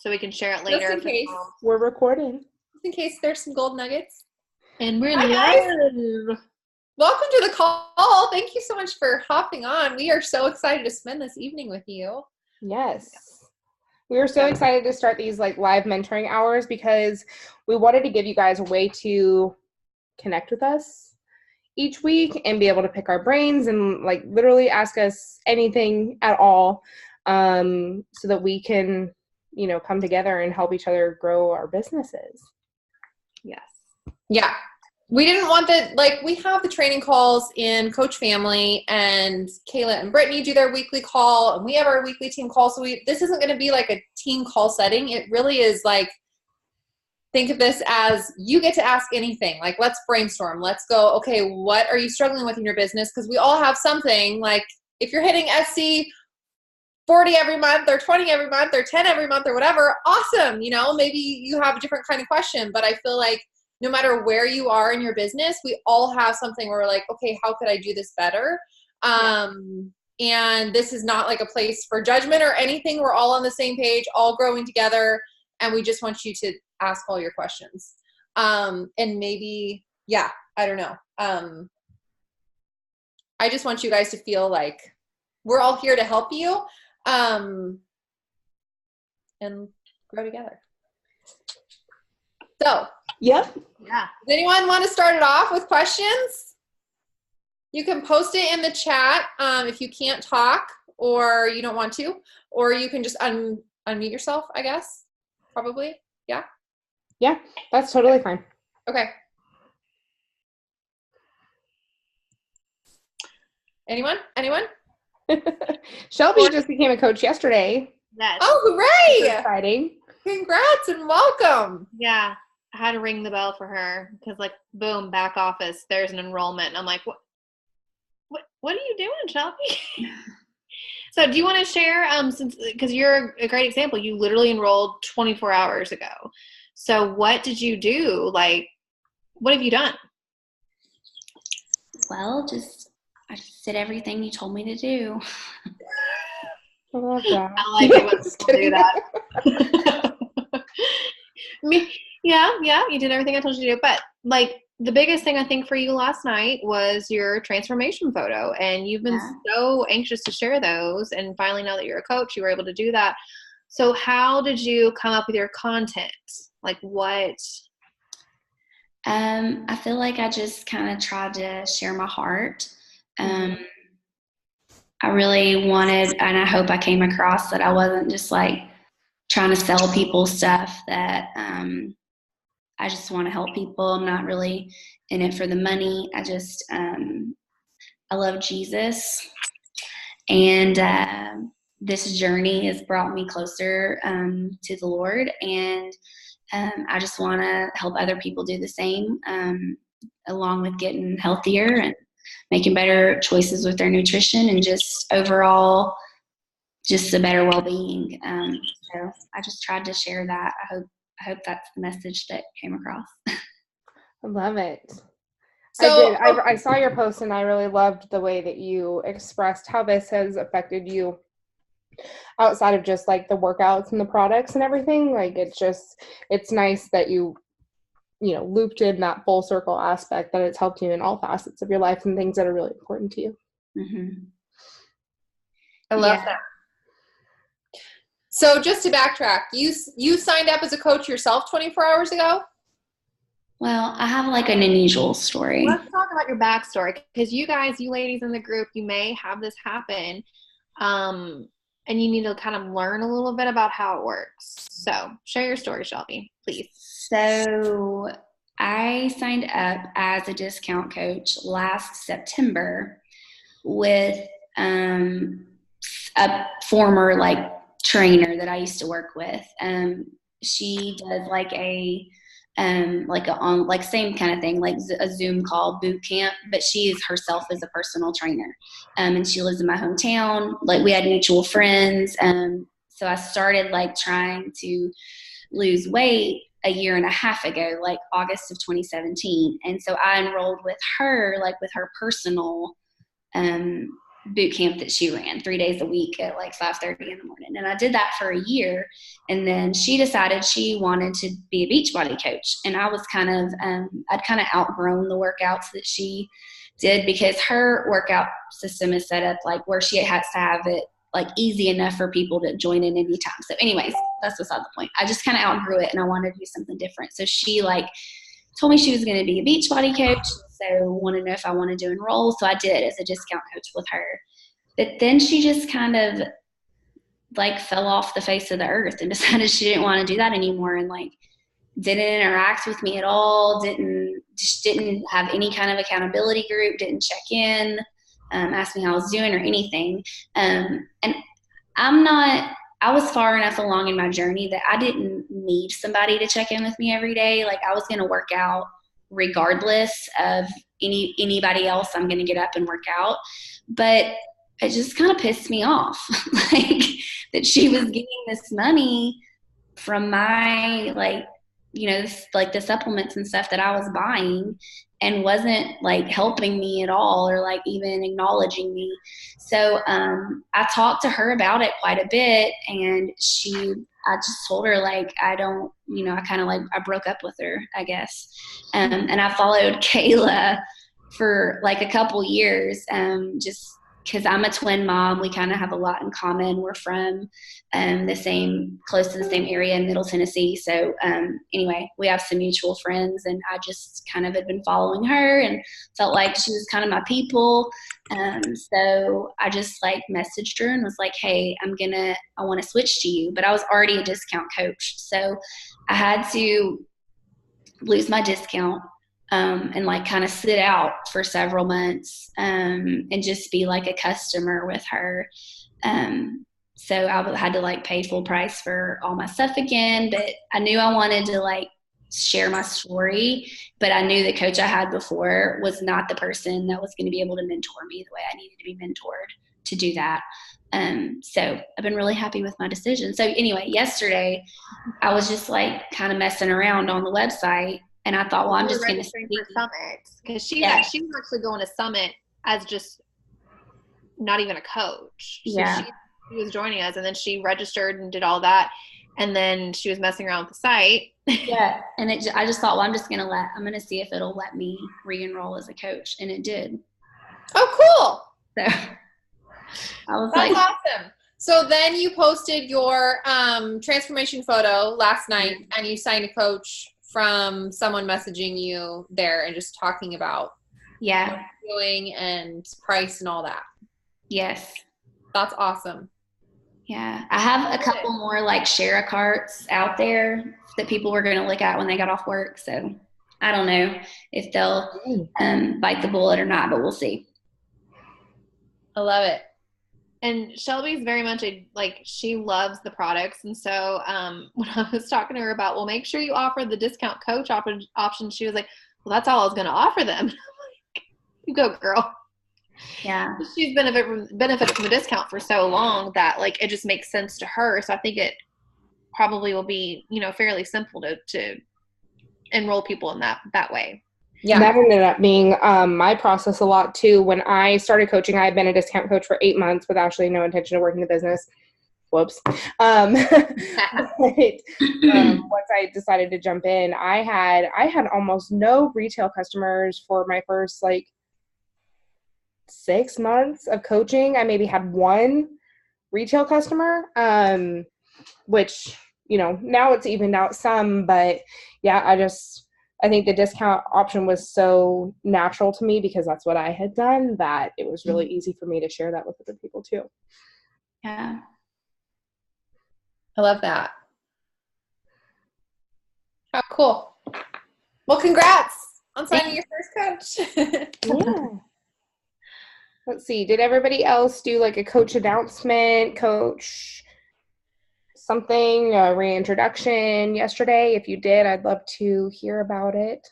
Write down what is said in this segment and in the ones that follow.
so we can share it later. Just in case. We're recording. Just in case there's some gold nuggets. And we're Hi, live. Welcome to the call. Thank you so much for hopping on. We are so excited to spend this evening with you. Yes. We were so excited to start these like live mentoring hours because we wanted to give you guys a way to connect with us each week and be able to pick our brains and like literally ask us anything at all, so that we can, you know, come together and help each other grow our businesses. Yes. Yeah. We didn't want that, like, we have the training calls in Coach Family, and Kayla and Brittany do their weekly call, and we have our weekly team call. So this isn't going to be like a team call setting. It really is like, think of this as you get to ask anything. Like, let's brainstorm. Let's go, okay, what are you struggling with in your business? Because we all have something. Like, if you're hitting SC 40 every month or 20 every month or 10 every month or whatever, awesome. You know, maybe you have a different kind of question, but I feel like no matter where you are in your business, we all have something where we're like, okay, how could I do this better? And this is not like a place for judgment or anything. We're all on the same page, all growing together. And we just want you to ask all your questions. And maybe, I don't know. I just want you guys to feel like we're all here to help you, and grow together. So, Yep. Yeah. does anyone want to start it off with questions? You can post it in the chat if you can't talk or you don't want to, or you can just unmute yourself, I guess. Probably. Yeah? Yeah, that's totally fine. Okay. Anyone? Shelby just became a coach yesterday. Yes. Oh, hooray! Exciting. Congrats and welcome. Yeah. I had to ring the bell for her because, like, boom, back office, there's an enrollment. And I'm like, what are you doing, Shelby? So do you want to share, because you're a great example, you literally enrolled 24 hours ago. So what did you do? Like, what have you done? Well, I just did everything you told me to do. I love that. I like it when people do that. Yeah, you did everything I told you to do. But, like, the biggest thing I think for you last night was your transformation photo. And you've been so anxious to share those. And finally, now that you're a coach, you were able to do that. So how did you come up with your content? Like, what? I feel like I just kind of tried to share my heart. I really wanted, and I hope I came across that I wasn't just like trying to sell people stuff, that I just want to help people. I'm not really in it for the money. I just, I love Jesus. And this journey has brought me closer to the Lord. And I just want to help other people do the same, along with getting healthier and making better choices with their nutrition and just overall just a better well-being. So I just tried to share that. I hope that's the message that came across. I love it. So I saw your post and I really loved the way that you expressed how this has affected you outside of just like the workouts and the products and everything. Like, it's nice that you looped in that full circle aspect, that it's helped you in all facets of your life and things that are really important to you. Mm-hmm. I love that. So just to backtrack, you signed up as a coach yourself 24 hours ago? Well, I have like an unusual story. Let's talk about your backstory, because you ladies in the group, you may have this happen, and you need to kind of learn a little bit about how it works. So share your story, Shelby, please. So I signed up as a discount coach last September with a former like trainer that I used to work with. She does like same kind of thing, like a Zoom call boot camp, but she is herself as a personal trainer. And she lives in my hometown. Like, we had mutual friends. So I started like trying to lose weight a year and a half ago, like August of 2017. And so I enrolled with her, like with her personal boot camp that she ran 3 days a week at like 5:30 in the morning. And I did that for a year. And then she decided she wanted to be a Beachbody coach. And I was kind of, I'd kind of outgrown the workouts that she did, because her workout system is set up like where she has to have it like easy enough for people to join in anytime. So anyways, that's beside the point. I just kind of outgrew it and I wanted to do something different. So she like told me she was going to be a Beachbody coach. So wanted to know if I wanted to enroll. So I did as a discount coach with her. But then she just kind of like fell off the face of the earth and decided she didn't want to do that anymore, and like didn't interact with me at all. Just didn't have any kind of accountability group, didn't check in, ask me how I was doing or anything. And I was far enough along in my journey that I didn't need somebody to check in with me every day. Like I was going to work out regardless of anybody else. I'm going to get up and work out. But it just kind of pissed me off, like that she was getting this money from my, like, you know, like the supplements and stuff that I was buying, and wasn't like helping me at all, or like even acknowledging me. So I talked to her about it quite a bit, and I just told her like, I don't, you know, I kind of like, I broke up with her, I guess. And I followed Kayla for like a couple years, just because I'm a twin mom. We kind of have a lot in common. We're from close to the same area in Middle Tennessee. So anyway, we have some mutual friends, and I just kind of had been following her and felt like she was kind of my people. So I just like messaged her and was like, hey, I want to switch to you. But I was already a discount coach. So I had to lose my discount. And like kind of sit out for several months, and just be like a customer with her. So I had to like pay full price for all my stuff again, but I knew I wanted to like share my story, but I knew the coach I had before was not the person that was going to be able to mentor me the way I needed to be mentored to do that. So I've been really happy with my decision. So anyway, yesterday I was just like kind of messing around on the website, and I thought, well, I'm just going to registering for Summit, because she was actually going to Summit as just not even a coach. So she was joining us, and then she registered and did all that, and then she was messing around with the site. Yeah, and I just thought, well, I'm going to see if it'll let me re-enroll as a coach, and it did. Oh, cool. So I was That's like, awesome. So then you posted your transformation photo last night, and you signed a coach from someone messaging you there and just talking about what you're doing and price and all that. Yes. That's awesome. Yeah. I have a couple more like share a carts out there that people were going to look at when they got off work. So I don't know if they'll bite the bullet or not, but we'll see. I love it. And Shelby's very much she loves the products. And so when I was talking to her about, well, make sure you offer the discount coach option, she was like, well, that's all I was going to offer them. I'm like, you go, girl. Yeah. She's benefited from the discount for so long that like it just makes sense to her. So I think it probably will be, you know, fairly simple to enroll people in that way. Yeah. That ended up being my process a lot too. When I started coaching, I had been a discount coach for 8 months with actually no intention of working the business. Whoops. Once I decided to jump in, I had almost no retail customers for my first like 6 months of coaching. I maybe had one retail customer, which, you know, now it's evened out some, but yeah, I think the discount option was so natural to me because that's what I had done, that it was really easy for me to share that with other people too. Yeah. I love that. How cool. Well, congrats on signing your first coach. Yeah. Let's see. Did everybody else do like a coach announcement, coach something, a reintroduction yesterday? If you did, I'd love to hear about it.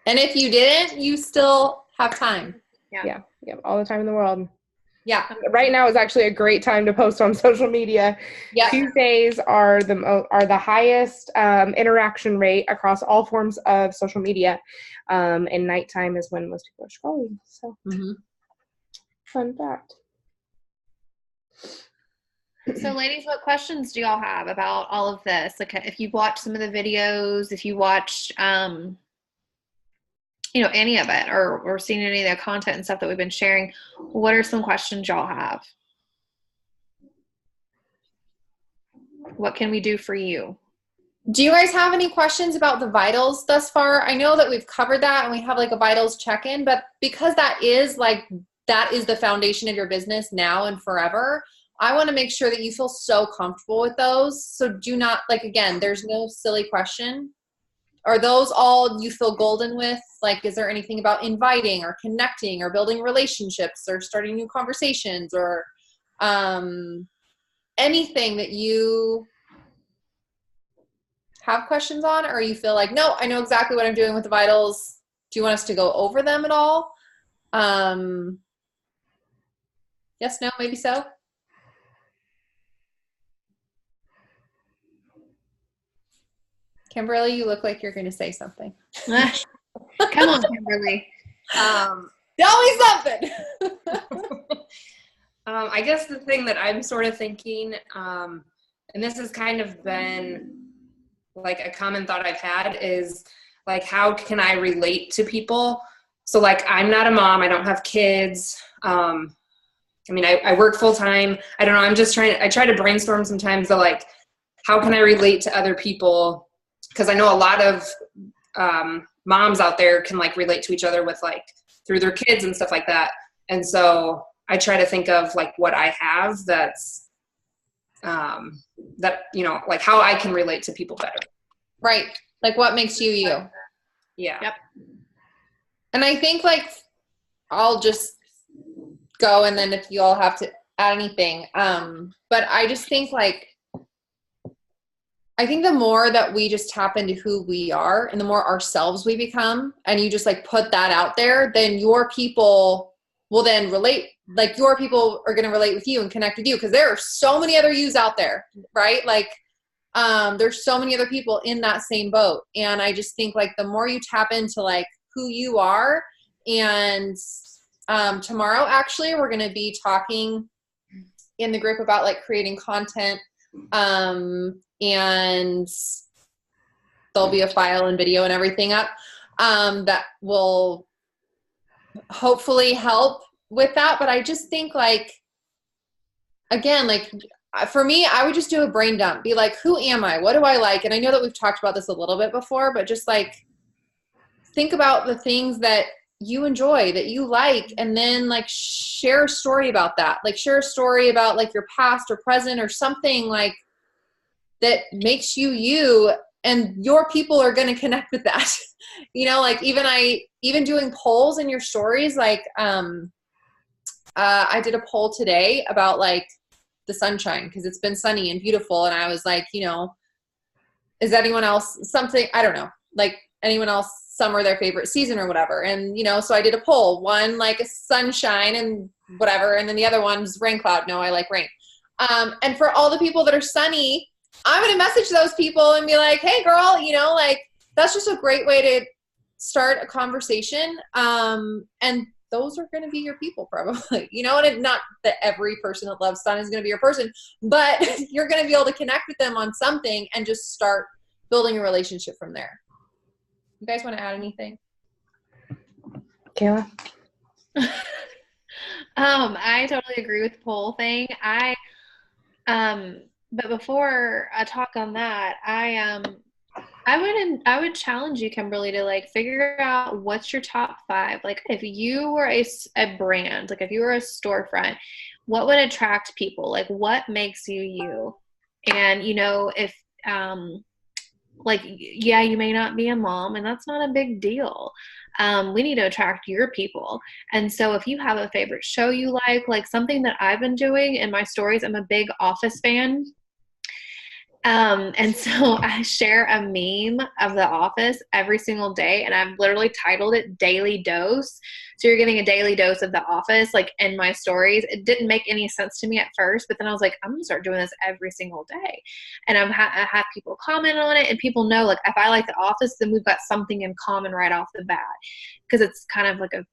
And if you didn't, you still have time. Yeah. All the time in the world. Yeah. Right now is actually a great time to post on social media. Yeah. Tuesdays are the highest interaction rate across all forms of social media, and nighttime is when most people are scrolling. So, fun fact. So, ladies, what questions do y'all have about all of this? Like, if you've watched some of the videos, if you watched, any of it, or seen any of the content and stuff that we've been sharing, what are some questions y'all have? What can we do for you? Do you guys have any questions about the vitals thus far? I know that we've covered that and we have like a vitals check-in, but because that is the foundation of your business now and forever, I want to make sure that you feel so comfortable with those. So do not, like, again, there's no silly question. Are those all you feel golden with? Like, is there anything about inviting or connecting or building relationships or starting new conversations or anything that you have questions on, or you feel like, no, I know exactly what I'm doing with the vitals? Do you want us to go over them at all? Yes, no, maybe so. Kimberly, you look like you're going to say something. Come on, Kimberly. Tell me something. I guess the thing that I'm sort of thinking, and this has kind of been like a common thought I've had, is like, how can I relate to people? So like, I'm not a mom, I don't have kids. I work full time. I don't know. I try to brainstorm sometimes of like, how can I relate to other people? Because I know a lot of moms out there can like relate to each other with like through their kids and stuff like that. And so I try to think of like what I have that's like how I can relate to people better. Right. Like what makes you you. Yeah. Yep. And I think like, I'll just go and then if you all have to add anything. But I just think like, I think the more that we just tap into who we are and the more ourselves we become, and you just like put that out there, then your people will then relate. Like your people are going to relate with you and connect with you, because there are so many other yous out there, right? Like there's so many other people in that same boat. And I just think like the more you tap into like who you are, and tomorrow actually we're going to be talking in the group about like creating content, and there'll be a file and video and everything up that will hopefully help with that. But I just think like, again, like for me, I would just do a brain dump, be like, who am I? What do I like? And I know that we've talked about this a little bit before, but just like think about the things that you enjoy, that you like, and then like share a story about that. Like share a story about like your past or present or something like that makes you you, and your people are going to connect with that. Like even doing polls in your stories, like I did a poll today about like the sunshine, because it's been sunny and beautiful, and I was like, is anyone else something, I don't know, like anyone else summer their favorite season or whatever? And so I did a poll, one like a sunshine and whatever, and then the other one's rain cloud, no, I like rain. And for all the people that are sunny, I'm going to message those people and be like, hey girl, like that's just a great way to start a conversation. And those are going to be your people probably, and not that every person that loves sun is going to be your person, but you're going to be able to connect with them on something and just start building a relationship from there. You guys want to add anything? Kayla? I totally agree with the poll thing. But before I talk on that, I would challenge you, Kimberly, to like figure out what's your top 5. Like if you were a brand, like if you were a storefront, what would attract people? Like what makes you you? And if like, yeah, you may not be a mom, and that's not a big deal. We need to attract your people. And so if you have a favorite show you like something that I've been doing in my stories, I'm a big Office fan. And so I share a meme of The Office every single day, and I've literally titled it Daily Dose. So you're getting a daily dose of The Office, like in my stories. It didn't make any sense to me at first, but then I was like, I'm going to start doing this every single day. And I have people comment on it, and people know, like, if I like The Office, then we've got something in common right off the bat, because it's kind of like a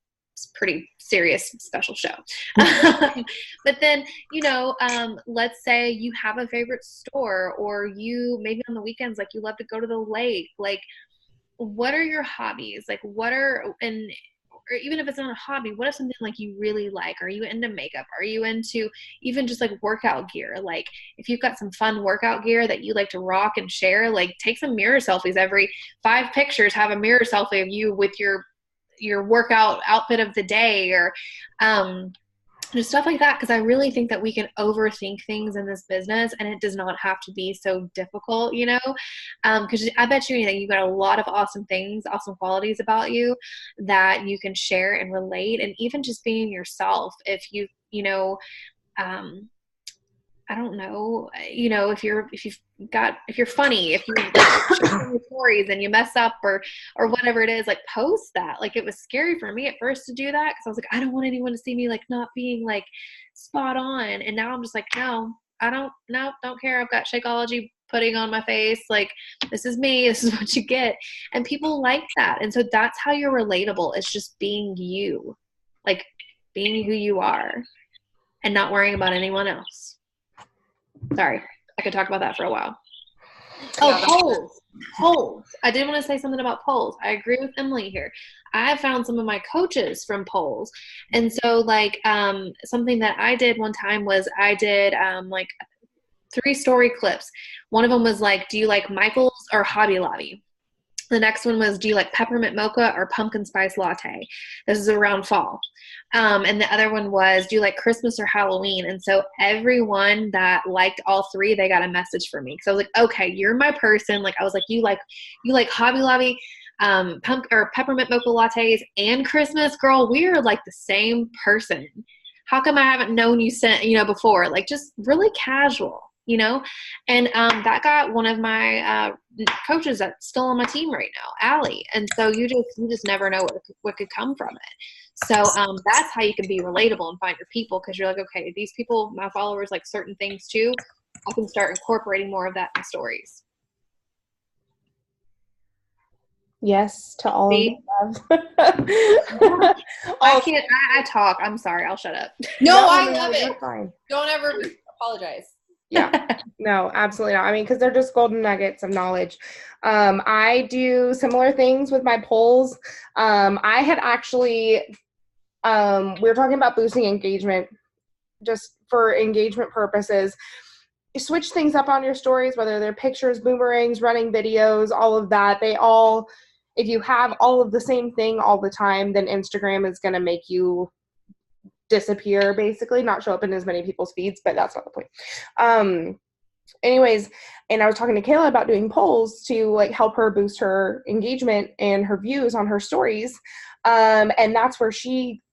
pretty serious special show. But then, let's say you have a favorite store, or you maybe on the weekends, like, you love to go to the lake. Like, what are your hobbies? Like, or even if it's not a hobby, what is something like you really like? Are you into makeup? Are you into even just like workout gear? Like, if you've got some fun workout gear that you like to rock and share, like, take some mirror selfies. Every 5 pictures, have a mirror selfie of you with your workout outfit of the day, or just stuff like that. Because I really think that we can overthink things in this business, and it does not have to be so difficult, because I bet you anything, you've got a lot of awesome things, awesome qualities about you that you can share and relate. And even just being yourself, if I don't know, if you're funny, if you like stories and you mess up or whatever it is, like, post that. Like, it was scary for me at first to do that, because I was like, I don't want anyone to see me like not being like spot on. And now I'm just like, no, don't care. I've got Shakeology pudding on my face. Like, this is me. This is what you get. And people like that. And so that's how you're relatable. It's just being you, like being who you are, and not worrying about anyone else. Sorry, I could talk about that for a while. Oh, polls. I did want to say something about polls. I agree with Emily here. I found some of my coaches from polls. And so, like, something that I did one time was I did like 3 story clips. One of them was like, do you like Michael's or Hobby Lobby? The next one was, do you like peppermint mocha or pumpkin spice latte? This is around fall. And the other one was, do you like Christmas or Halloween? And so everyone that liked all 3, they got a message from me. So I was like, okay, you're my person. Like, I was like, you like Hobby Lobby, peppermint mocha lattes and Christmas? Girl, we're like the same person. How come I haven't known you before? Like, just really casual. And that got one of my coaches that's still on my team right now, Allie. And so you just never know what could come from it. So that's how you can be relatable and find your people, because you're like, okay, these people, my followers, like certain things too. I can start incorporating more of that in stories. Yes to all See? of the above. I talk. I'm sorry. I'll shut up. No, I love it. You're fine. Don't ever apologize. Yeah, no, absolutely not. I mean, because they're just golden nuggets of knowledge. I do similar things with my polls. I had actually, we were talking about boosting engagement, just for engagement purposes. You switch things up on your stories, whether they're pictures, boomerangs, running videos, all of that. If you have all of the same thing all the time, then Instagram is going to make you disappear, basically, not show up in as many people's feeds, but that's not the point. Anyways, and I was talking to Kayla about doing polls to like help her boost her engagement and her views on her stories. And that's where she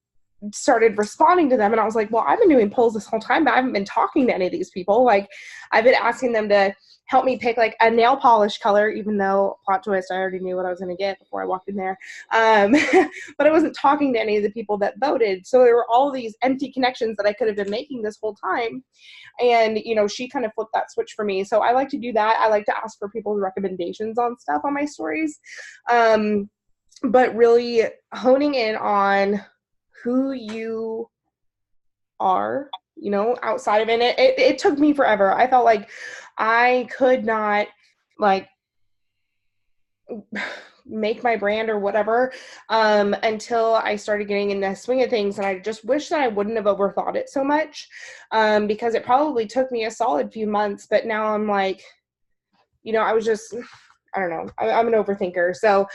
started responding to them. And I was like, well, I've been doing polls this whole time, but I haven't been talking to any of these people. Like, I've been asking them to help me pick like a nail polish color, even though, plot twist, I already knew what I was going to get before I walked in there. But I wasn't talking to any of the people that voted. So there were all these empty connections that I could have been making this whole time. And, she kind of flipped that switch for me. So I like to do that. I like to ask for people's recommendations on stuff on my stories. But really honing in on who you are, outside of it. It took me forever. I felt like I could not like make my brand or whatever until I started getting in the swing of things. And I just wish that I wouldn't have overthought it so much because it probably took me a solid few months. But now I'm like, I was just, I don't know. I'm an overthinker. So,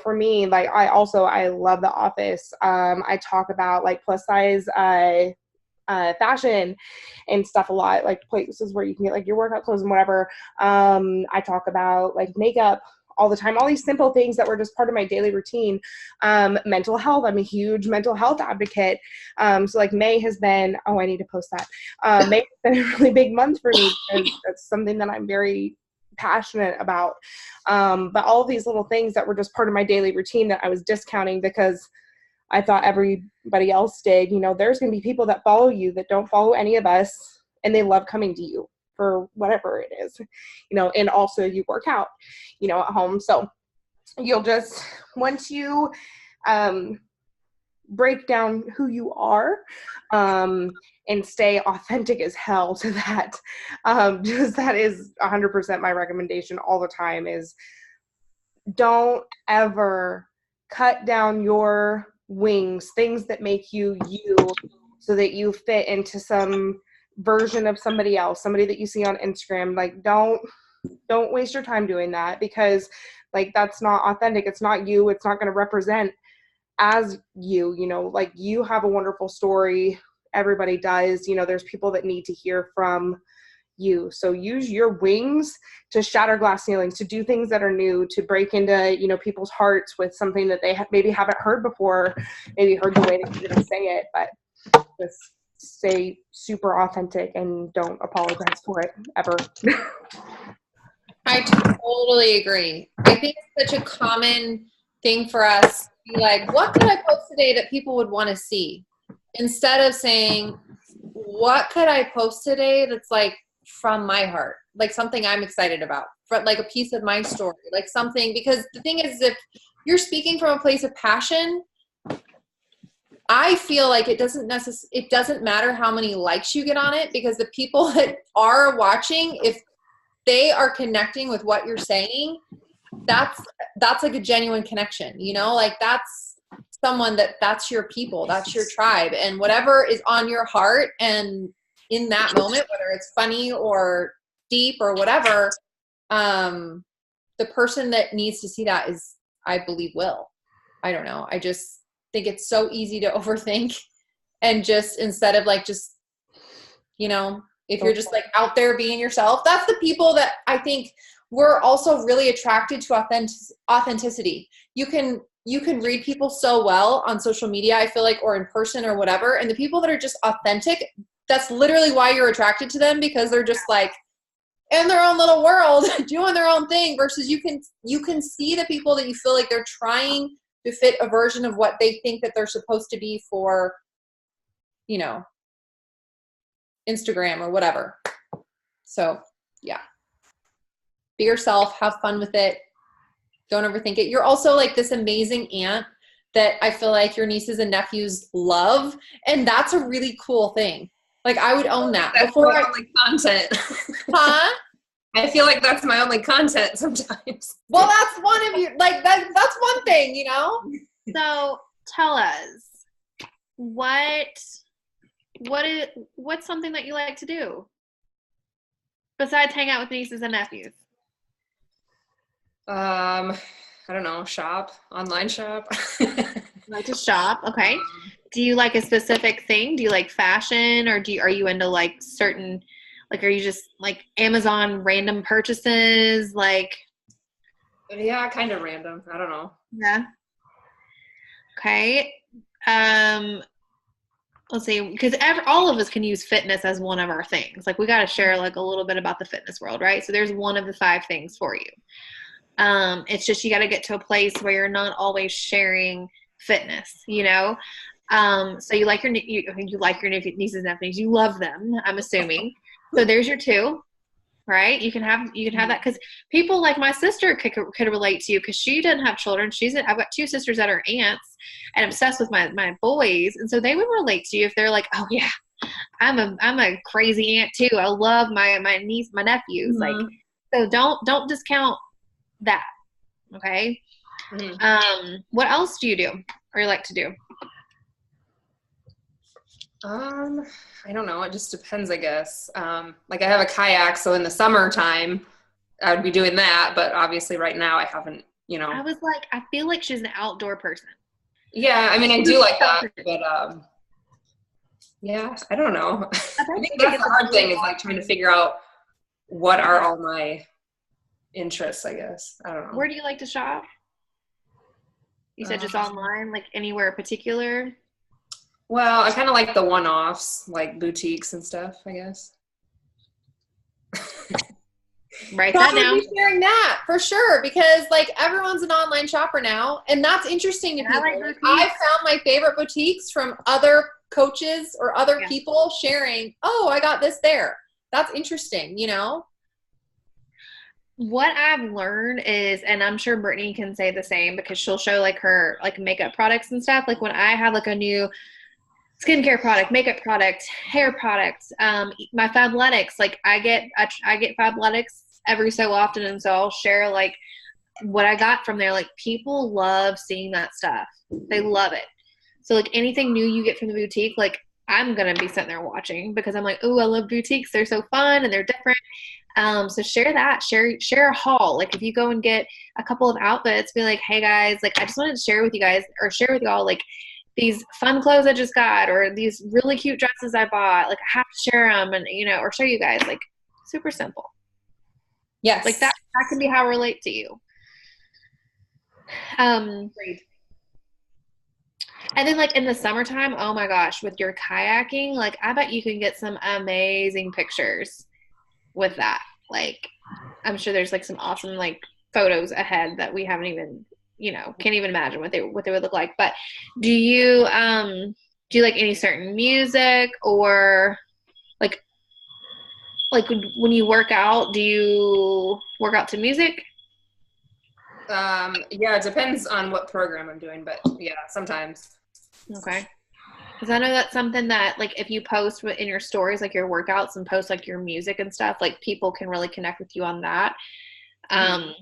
for me, like, I love The Office. I talk about like plus size fashion and stuff a lot, like places where you can get like your workout clothes and whatever. I talk about like makeup all the time, all these simple things that were just part of my daily routine. Mental health. I'm a huge mental health advocate. So like May has been, I need to post that. May has been a really big month for me because that's something that I'm very passionate about. But all of these little things that were just part of my daily routine that I was discounting because I thought everybody else did, you know, there's going to be people that follow you that don't follow any of us, and they love coming to you for whatever it is, you know, and also you work out, you know, at home. So you'll just, once you break down who you are and stay authentic as hell to that, just that is 100% my recommendation all the time is don't ever cut down your wings, things that make you you, so that you fit into some version of somebody else, somebody that you see on Instagram. Like, don't waste your time doing that, because like that's not authentic. It's not you. It's not going to represent as you, you know, like you have a wonderful story. Everybody does, you know, there's people that need to hear from you. So use your wings to shatter glass ceilings, to do things that are new, to break into, you know, people's hearts with something that they maybe haven't heard before, maybe heard the way that you're going to say it, but just stay super authentic and don't apologize for it ever. I totally agree. I think it's such a common thing for us to be like, what could I post today that people would want to see? Instead of saying, what could I post today that's like from my heart, like something I'm excited about, like a piece of my story, like something, because the thing is, if you're speaking from a place of passion, I feel like it doesn't matter how many likes you get on it, because the people that are watching, if they are connecting with what you're saying, that's like a genuine connection, you know, like that's someone that's your people, that's your tribe, and whatever is on your heart and in that moment, whether it's funny or deep or whatever, the person that needs to see that is, I believe, will. I don't know. I just think it's so easy to overthink, and just instead of like, just, you know, if you're just like out there being yourself, that's the people that I think we're also really attracted to authenticity. You can read people so well on social media, I feel like, or in person or whatever. And the people that are just authentic, that's literally why you're attracted to them, because they're just like in their own little world doing their own thing, versus you can see the people that you feel like they're trying to fit a version of what they think that they're supposed to be for, you know, Instagram or whatever. So yeah, be yourself, have fun with it. Don't overthink it. You're also like this amazing aunt that I feel like your nieces and nephews love. And that's a really cool thing. Like, I would own that. That's before my only content. Huh? I feel like that's my only content sometimes. Well, that's one of you. Like, that's one thing, you know? So tell us, what's something that you like to do besides hang out with nieces and nephews? I don't know, online shop. Like to shop, okay. Do you like a specific thing? Do you like fashion, or are you into like certain, like, are you just like Amazon random purchases? Like, Yeah, kind of random. I don't know. yeah. Okay. Let's see, because all of us can use fitness as one of our things. Like, we got to share like a little bit about the fitness world, right? So there's one of the 5 things for you. It's just, you got to get to a place where you're not always sharing fitness, you know? So you like your nieces and nephews, you love them, I'm assuming. So there's your 2, right? You can have that, because people like my sister could relate to you, because she doesn't have children. I've got 2 sisters that are aunts and obsessed with my boys, and so they would relate to you if they're like, oh yeah, I'm a crazy aunt too. I love my nephews. Mm-hmm. Like, so don't discount that. Okay. Mm-hmm. What else do you do, or you like to do? I don't know. It just depends, I guess. Like, I have a kayak, so in the summertime, I would be doing that. But obviously, right now, I haven't. You know. I was like, I feel like she's an outdoor person. Yeah, I mean, I do like that, but yeah, I don't know. I think that's the hard thing, is like trying to figure out what are all my interests, I guess. I don't know. Where do you like to shop? You said just online, like anywhere particular? Well, I kind of like the one-offs, like boutiques and stuff, I guess. Write So I that would down. be sharing that for sure, because like everyone's an online shopper now, and that's interesting to And I people. like Like, I boutiques. found my favorite boutiques from other coaches or other Yeah. people sharing, oh, I got this there. That's interesting, you know? What I've learned is, and I'm sure Brittany can say the same because she'll show like her like makeup products and stuff. Like when I have like a new skincare product, makeup product, hair products, my Fabletics, like I get Fabletics every so often, and so I'll share like what I got from there. Like people love seeing that stuff. They love it. So like anything new you get from the boutique, like I'm gonna be sitting there watching because I'm like, oh, I love boutiques. They're so fun and they're different. So share that, share a haul. Like if you go and get a couple of outfits, be like, hey guys, like I just wanted to share with you guys or share with y'all like these fun clothes I just got or these really cute dresses I bought. Like I have to share them and, you know, or show you guys, like super simple. Yes. Like that can be how I relate to you. Great. And then like in the summertime, oh my gosh, with your kayaking, like I bet you can get some amazing pictures with that. Like I'm sure there's like some awesome like photos ahead that we haven't even, you know, can't even imagine what they would look like. But do you like any certain music or like when you work out, do you work out to music? Yeah, it depends on what program I'm doing, but yeah, sometimes. Okay. Because I know that's something that, like, if you post in your stories, like your workouts and post like your music and stuff, like people can really connect with you on that. And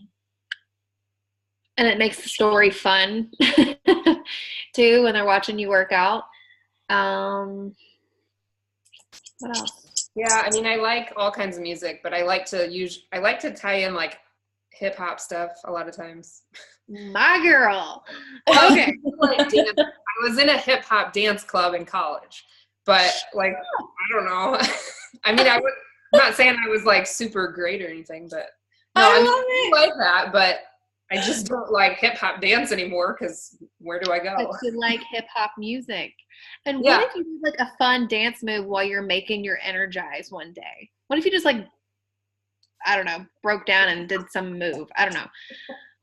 it makes the story fun too when they're watching you work out. What else? Yeah, I mean, I like all kinds of music, but I like to tie in like hip hop stuff a lot of times. My girl. Okay. Like dance. I was in a hip hop dance club in college, but like I don't know. I mean, I'm not saying I was like super great or anything, but no, I like that, but I just don't like hip hop dance anymore because where do I go? But you like hip hop music. And Yeah. what if you did like a fun dance move while you're making your Energize one day? What if you just like, I don't know, broke down and did some move? I don't know.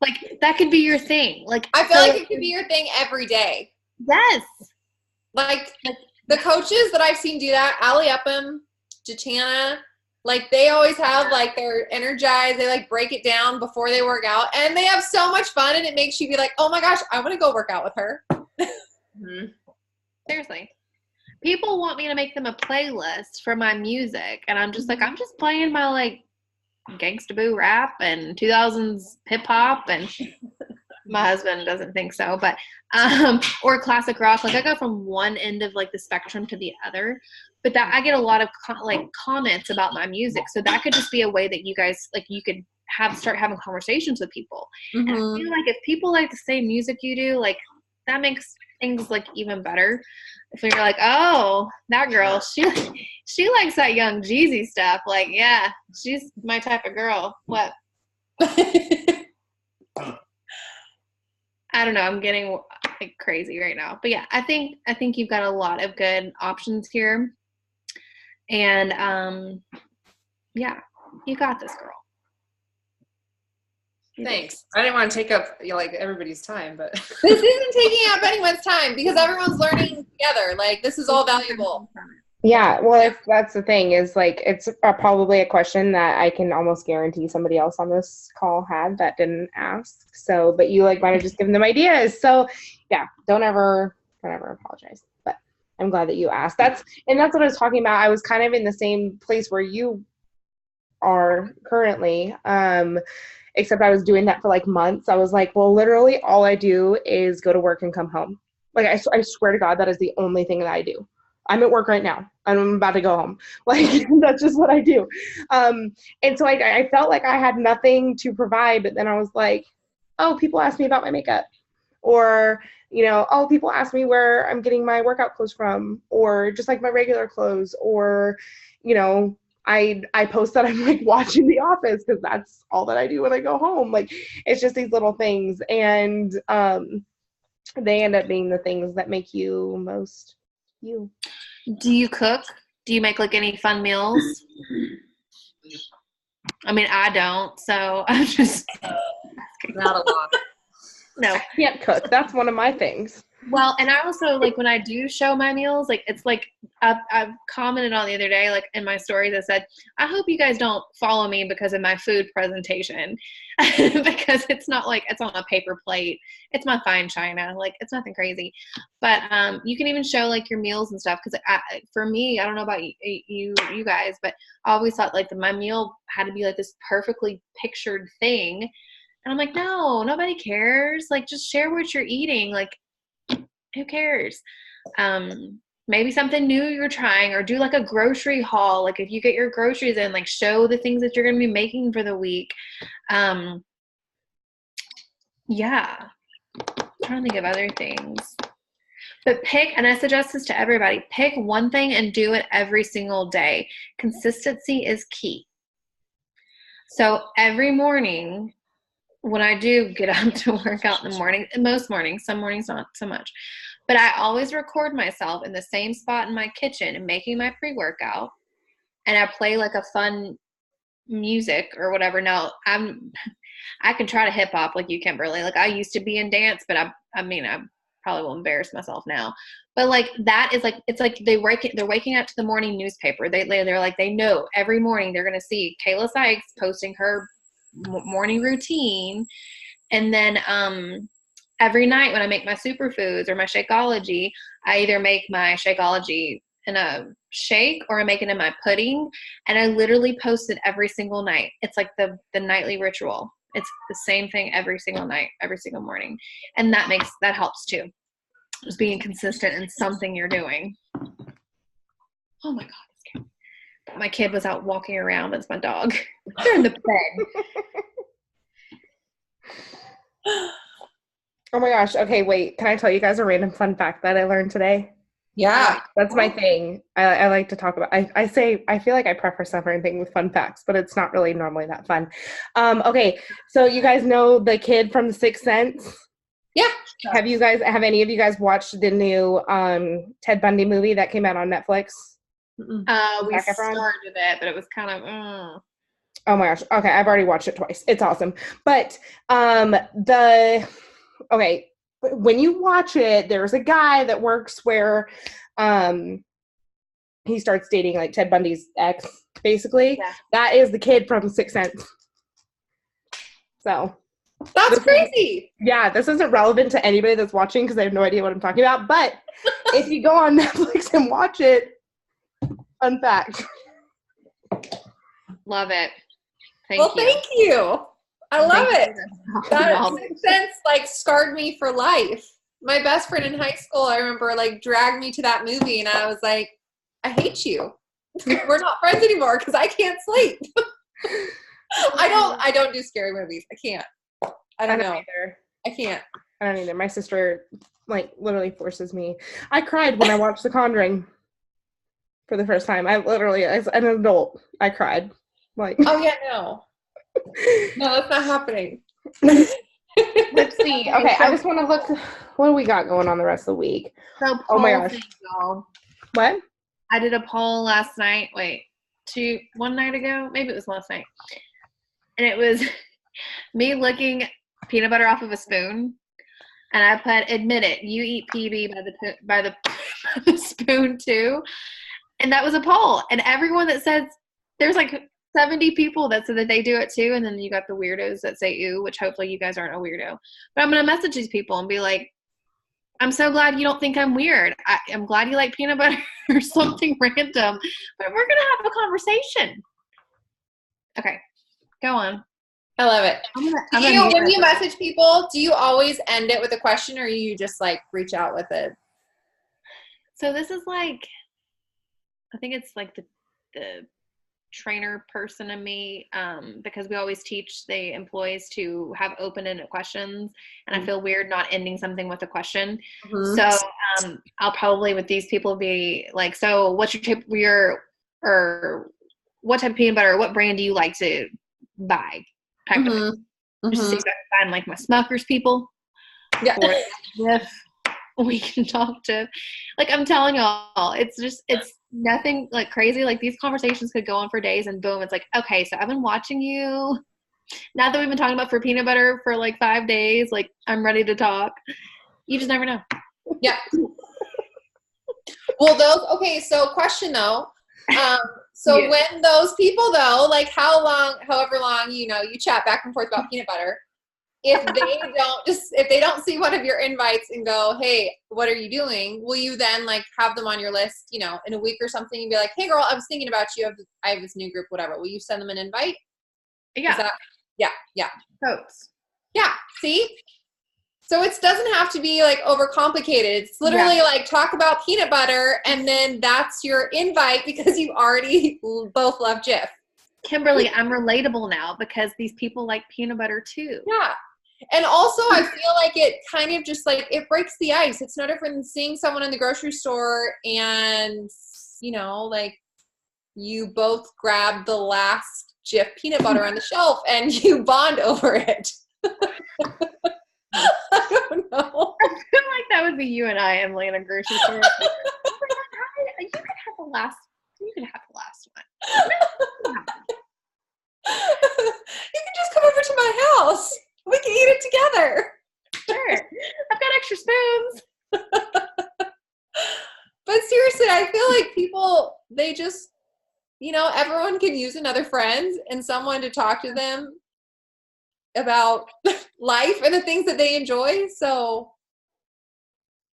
Like that could be your thing. Like I feel like it could be your thing every day. Yes. Like the coaches that I've seen do that, Allie Upham, Jachana, like they always have like their Energize, they like break it down before they work out and they have so much fun and it makes you be like, oh my gosh, I want to go work out with her. Mm-hmm. Seriously. People want me to make them a playlist for my music and I'm just like, I'm just playing my like Gangsta Boo rap and 2000s hip hop and my husband doesn't think so, but or classic rock. Like I go from one end of like the spectrum to the other, but that I get a lot of comments about my music, so that could just be a way that you guys like you could start having conversations with people. And I feel like if people like the same music you do, like that makes things like even better. If you're like, oh, that girl, she likes that Young Jeezy stuff. Like, yeah, she's my type of girl. What? I don't know. I'm getting like crazy right now, but yeah, I think you've got a lot of good options here, and yeah, you got this, girl. Thanks. I didn't want to take up like everybody's time, but this isn't taking up anyone's time because everyone's learning together. Like this is all valuable. Yeah, well, if that's the thing is like it's probably a question that I can almost guarantee somebody else on this call had that didn't ask. So, but you like might have just given them ideas. So, yeah, don't ever apologize. But I'm glad that you asked. That's what I was talking about. I was kind of in the same place where you are currently. Except I was doing that for like months. I was like, well, literally all I do is go to work and come home. Like I swear to God, that is the only thing that I do. I'm at work right now. I'm about to go home. Like that's just what I do. And so I felt like I had nothing to provide, but then I was like, oh, people ask me about my makeup, or oh, people ask me where I'm getting my workout clothes from, or just like my regular clothes, or I post that I'm like watching The Office because that's all that I do when I go home. Like it's just these little things, and they end up being the things that make you most you. Do you cook? Do you make like any fun meals? I mean, I don't, so I'm just Not a lot. no. I can't cook. That's one of my things. Well, and I also, like, when I do show my meals, like, it's like I've commented on the other day, like, in my stories, I said, I hope you guys don't follow me because of my food presentation, because it's not like it's on a paper plate. It's my fine china. Like, it's nothing crazy. But you can even show, like, your meals and stuff, because for me, I don't know about you guys, but I always thought, like, my meal had to be, like, this perfectly pictured thing. And I'm like, no, nobody cares. Like, just share what you're eating. Like, who cares? Maybe something new you're trying, or do like a grocery haul. Like, if you get your groceries in, like, show the things that you're going to be making for the week. Yeah. I'm trying to think of other things. But pick, and I suggest this to everybody, pick one thing and do it every single day. Consistency is key. So every morning, when I do get up to work out in the morning, most mornings, some mornings not so much, but I always record myself in the same spot in my kitchen and making my pre-workout, and I play like a fun music or whatever. Now I can try to hip hop like you, Kimberly. Like, I used to be in dance, but I mean, I probably will embarrass myself now. But like, that is like, it's like they're waking up to the morning newspaper. They're like, they know every morning they're going to see Kayla Sykes posting her morning routine. And then every night when I make my superfoods or my Shakeology, I either make my Shakeology in a shake or I make it in my pudding, and I literally post it every single night. It's like the nightly ritual. It's the same thing every single night, every single morning, and that helps too. Just being consistent in something you're doing. Oh my God, my kid was out walking around. That's my dog. They're in the bed. Oh my gosh. Okay, wait. Can I tell you guys a random fun fact that I learned today? Yeah. That's my thing. I like to talk about. I feel like I preface everything with fun facts, but it's not really normally that fun. Okay, so you guys know the kid from The Sixth Sense? Yeah. Have any of you guys watched the new Ted Bundy movie that came out on Netflix? We Zac Efron? started it, but it was kind of. Oh my gosh. Okay, I've already watched it twice. It's awesome. But when you watch it, there's a guy that works where he starts dating like Ted Bundy's ex, basically. Yeah. That is the kid from Sixth Sense. So that's crazy. This isn't relevant to anybody that's watching because they have no idea what I'm talking about. But if you go on Netflix and watch it, fun fact. Love it. Thank you. I love it. That Sixth Sense like scarred me for life. My best friend in high school, I remember, like, dragged me to that movie, and I was like, I hate you. We're not friends anymore because I can't sleep. I don't do scary movies. I can't. I don't know. Either. I can't. I don't either. My sister, like, literally forces me. I cried when I watched The Conjuring for the first time. I literally, as an adult, I cried. Like, oh yeah, no, that's not happening. Let's see. Okay, I just want to look. What do we got going on the rest of the week? So oh my gosh. What? I did a poll last night. One night ago? Maybe it was last night. And it was me licking peanut butter off of a spoon. And I put, admit it, you eat PB by the spoon too. And that was a poll. And everyone that says, there's like 70 people that said that they do it too. And then you got the weirdos that say ew, which hopefully you guys aren't a weirdo. But I'm going to message these people and be like, I'm so glad you don't think I'm weird. I'm glad you like peanut butter or something random. But we're going to have a conversation. Okay, go on. I love it. When you message people, do you always end it with a question, or you just like reach out with it? So this is like, I think it's like the trainer person in me, because we always teach the employees to have open-ended questions, and I feel weird not ending something with a question. Mm-hmm. So I'll probably with these people be like, so what's or what type of peanut butter, what brand do you like to buy? Type of thing. Just so you guys find like my Smuckers people. Yeah. we can talk to. Like, I'm telling y'all, it's nothing like crazy. Like, these conversations could go on for days, and boom, it's like, okay, so I've been watching you. Now that we've been talking about for peanut butter for like 5 days, like, I'm ready to talk. You just never know. Yeah. Well, okay, so question though. So Yeah. when those people though, like however long, you chat back and forth about peanut butter, if they don't see one of your invites and go, hey, what are you doing? Will you then like have them on your list, in a week or something and be like, hey girl, I was thinking about you. I have this new group, whatever. Will you send them an invite? Yeah. Yeah. Totes. Yeah. See? So it doesn't have to be like overcomplicated. It's literally like talk about peanut butter and then that's your invite because you already both love Jif. Kimberly, I'm relatable now because these people like peanut butter too. Yeah. And also I feel like it kind of just like it breaks the ice. It's no different than seeing someone in the grocery store and, like you both grab the last Jif peanut butter on the shelf and you bond over it. I don't know. I feel like that would be you and I, Emily, in a grocery store. You could have the last one. You can just come over to my house. We can eat it together. Sure. I've got extra spoons. But seriously, I feel like people, they just, everyone can use another friend and someone to talk to them about life and the things that they enjoy. So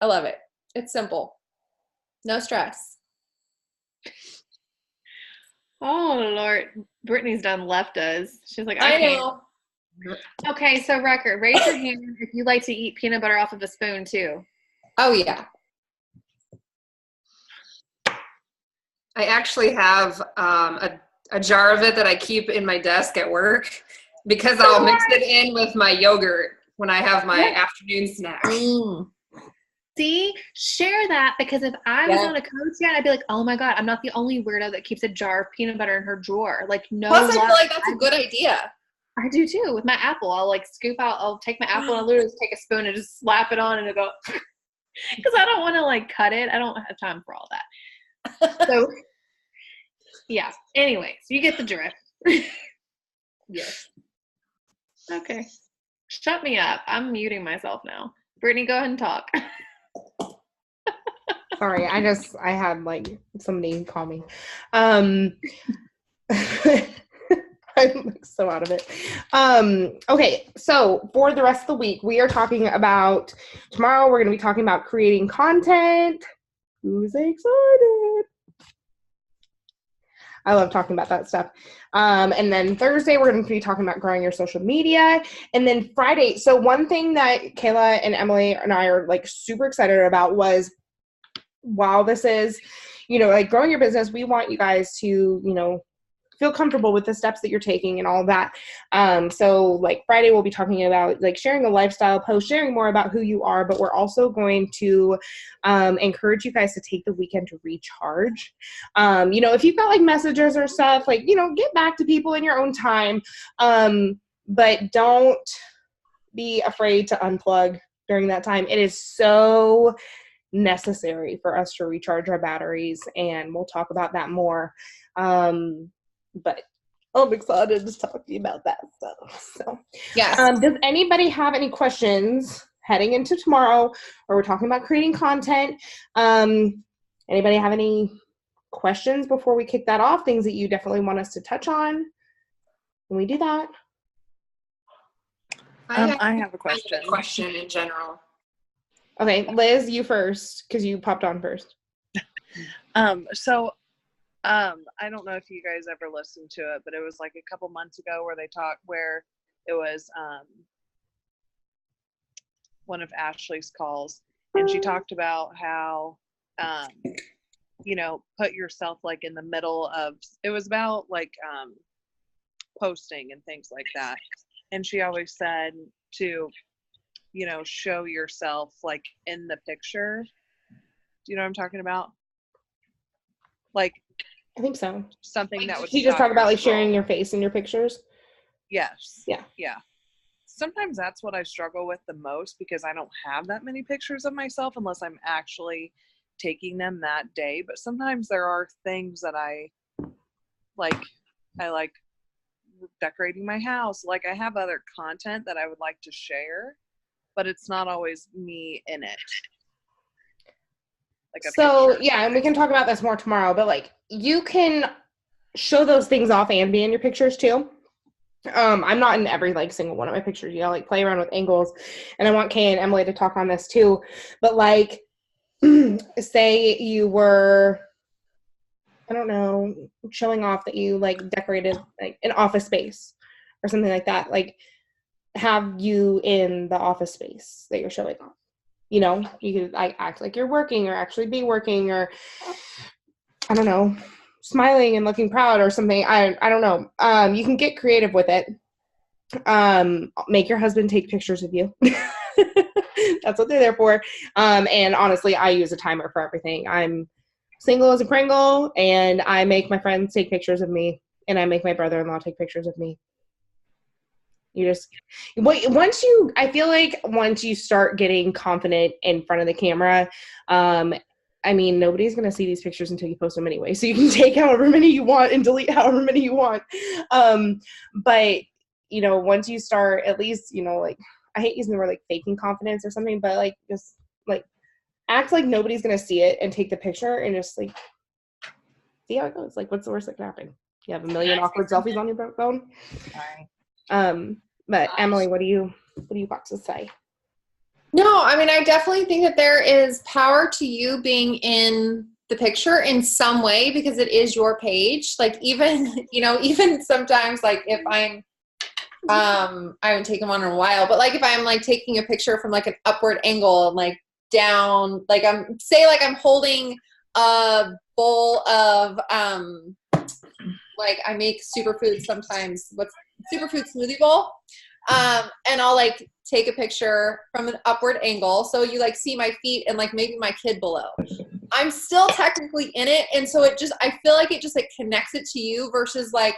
I love it. It's simple. No stress. Oh, Lord. Brittany's done left us. She's like, I can't. know. Okay, so Record, raise your hand if you like to eat peanut butter off of a spoon too. Oh, yeah. I actually have a jar of it that I keep in my desk at work because I'll mix it in with my yogurt when I have my afternoon snack. See, share that because if I was on a coach yet, I'd be like, oh my God, I'm not the only weirdo that keeps a jar of peanut butter in her drawer. Like, no. Plus, I feel like that's a good idea. I do too. With my apple, I'll like scoop out, I'll take my apple and I'll literally just take a spoon and just slap it on and it'll go, because I don't want to like cut it. I don't have time for all that. So, yeah. Anyways, you get the drift. Yes. Okay. Shut me up. I'm muting myself now. Brittany, go ahead and talk. Sorry, I had like somebody call me. I'm like so out of it. Okay, so for the rest of the week, we are talking about, tomorrow we're going to be talking about creating content. Who's excited? I love talking about that stuff. And then Thursday, we're going to be talking about growing your social media. And then Friday, so one thing that Kayla and Emily and I are like super excited about was, while this is, like growing your business, we want you guys to, feel comfortable with the steps that you're taking and all of that. So like Friday, we'll be talking about like sharing a lifestyle post, sharing more about who you are, but we're also going to encourage you guys to take the weekend to recharge. If you've got like messages or stuff, like, get back to people in your own time. But don't be afraid to unplug during that time. It is so necessary for us to recharge our batteries, and we'll talk about that more. But I'm excited to talk to you about that stuff. So, yes. Does anybody have any questions heading into tomorrow, where we're talking about creating content? Anybody have any questions before we kick that off? Things that you definitely want us to touch on when we do that? I have a question. A question in general. Okay, Liz, you first, because you popped on first. I don't know if you guys ever listened to it, but it was like a couple months ago where it was one of Ashley's calls, and she talked about how put yourself like in the middle of, it was about like posting and things like that, and she always said to show yourself like in the picture. Do you know what I'm talking about? Like, I think so. Something that would. You just talk about like sharing your face in your pictures. Yes. Yeah. Yeah. sometimes that's what I struggle with the most, because I don't have that many pictures of myself unless I'm actually taking them that day. But sometimes there are things that I like decorating my house. Like, I have other content that I would like to share, but it's not always me in it. Like a So picture. yeah, and we can talk about this more tomorrow, but like you can show those things off and be in your pictures too. I'm not in every like single one of my pictures, you know, like play around with angles, and I want Kay and Emily to talk on this too. But like, say you were, I don't know, showing off that you like decorated like an office space or something like that. Like, have you in the office space that you're showing off. You know, you could like act like you're working or actually be working, or I don't know, smiling and looking proud or something. I don't know. You can get creative with it. Make your husband take pictures of you. That's what they're there for. And honestly, I use a timer for everything. I'm single as a Pringle, and I make my friends take pictures of me, and I make my brother-in-law take pictures of me. You just I feel like once you start getting confident in front of the camera, I mean, nobody's going to see these pictures until you post them anyway. So you can take however many you want and delete however many you want. But, you know, once you start, at least, you know, like, I hate using the word like faking confidence or something, but like, just like act like nobody's going to see it and take the picture and just like see how it goes. Like, what's the worst that can happen? You have a million awkward selfies on your phone. But Emily, what do you got to say? No, I mean, I definitely think that there is power to you being in the picture in some way, because it is your page. Like, even, you know, even sometimes, like, if I'm, I haven't taken one in a while, but like if I'm like taking a picture from like an upward angle and like down, like I'm holding a bowl of, like I make superfood sometimes. What's superfood smoothie bowl? And I'll like take a picture from an upward angle. So you like see my feet and like maybe my kid below. I'm still technically in it. And so I feel like it just like connects it to you versus like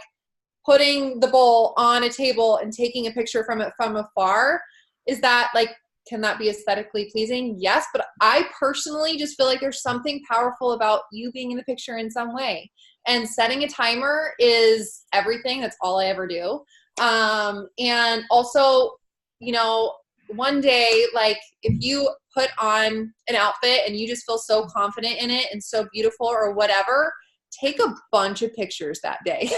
putting the bowl on a table and taking a picture from it from afar. Is that like, can that be aesthetically pleasing? Yes. But I personally just feel like there's something powerful about you being in the picture in some way. And setting a timer is everything. That's all I ever do. And also, you know, one day, like if you put on an outfit and you just feel so confident in it and so beautiful or whatever, take a bunch of pictures that day.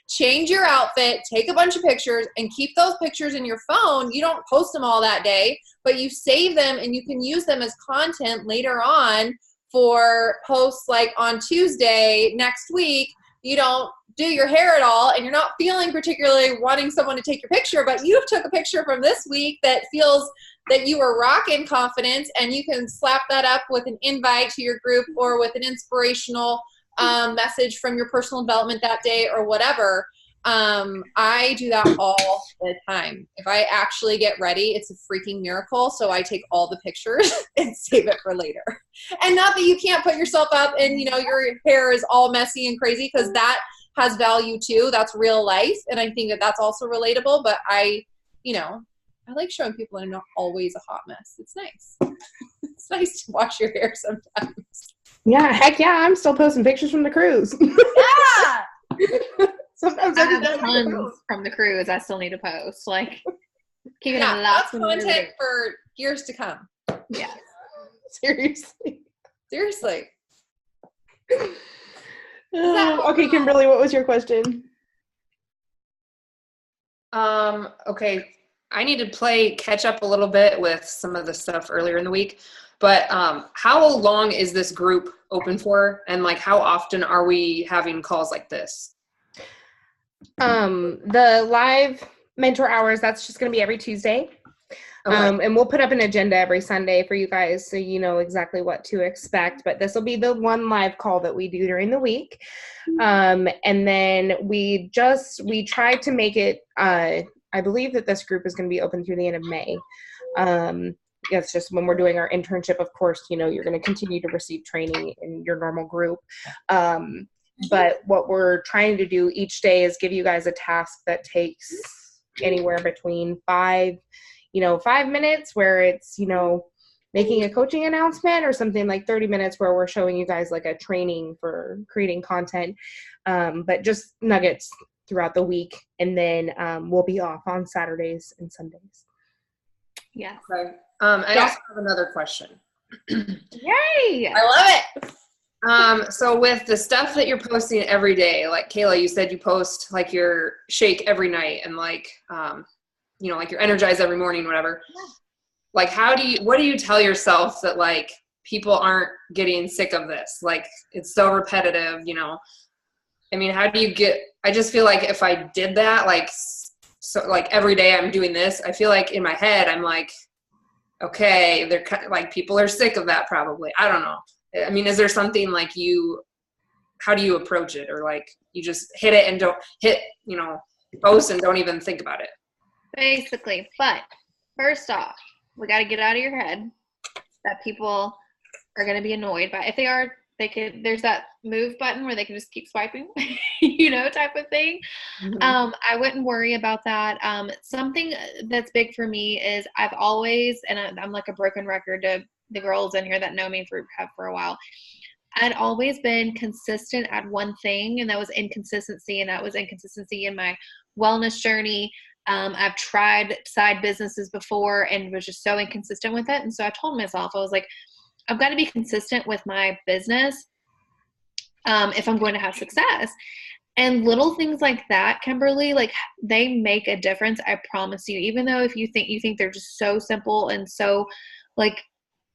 Change your outfit, take a bunch of pictures, and keep those pictures in your phone. You don't post them all that day, but you save them and you can use them as content later on for posts like on Tuesday next week. You don't do your hair at all and you're not feeling particularly wanting someone to take your picture, but you took a picture from this week that feels that you were rocking confidence, and you can slap that up with an invite to your group or with an inspirational message from your personal development that day or whatever. I do that all the time. If I actually get ready, it's a freaking miracle. So I take all the pictures and save it for later. And not that you can't put yourself up and, you know, your hair is all messy and crazy, because that has value too. That's real life. And I think that that's also relatable, but I like showing people I'm not always a hot mess. It's nice. It's nice to wash your hair sometimes. Yeah, heck yeah, I'm still posting pictures from the cruise. Yeah. Sometimes I have tons from the cruise I still need to post. Like, keeping that's content for years to come. Yeah. Seriously. Okay, Kimberly, what was your question? Okay. I need to catch up a little bit with some of the stuff earlier in the week, but how long is this group open for? And like, how often are we having calls like this? The live mentor hours, that's just going to be every Tuesday. Okay. And we'll put up an agenda every Sunday for you guys so you know exactly what to expect. But this will be the one live call that we do during the week. And then we tried to make it, I believe that this group is going to be open through the end of May. It's just when we're doing our internship, of course, you know, you're going to continue to receive training in your normal group. But what we're trying to do each day is give you guys a task that takes anywhere between 5 minutes where it's, making a coaching announcement, or something like 30 minutes where we're showing you guys like a training for creating content. But just nuggets throughout the week. And then we'll be off on Saturdays and Sundays. Yeah. Okay. I also have another question. Yay! I love it. So with the stuff that you're posting every day, like Kayla, you said you post like your shake every night and like, like you're energized every morning, whatever. Like, what do you tell yourself that like people aren't getting sick of this? Like, it's so repetitive, I mean, how do you I just feel like if I did that, like, so like every day I'm doing this, I feel like in my head, I'm like, okay, they're like, people are sick of that probably. I don't know. I mean, is there something like how do you approach it? Or like you just hit it and don't post and don't even think about it? Basically. But first off, we got to get out of your head that people are going to be annoyed by. If they are, there's that move button where they can just keep swiping, type of thing. Mm-hmm. I wouldn't worry about that. Something that's big for me is I've always, and I'm like a broken record to the girls in here that know me for a while. I'd always been consistent at one thing, and that was inconsistency. And that was inconsistency in my wellness journey. I've tried side businesses before and was just so inconsistent with it. And so I told myself, I was like, I've got to be consistent with my business if I'm going to have success. And little things like that, Kimberly, like they make a difference. I promise you, even though if you think they're just so simple and so like,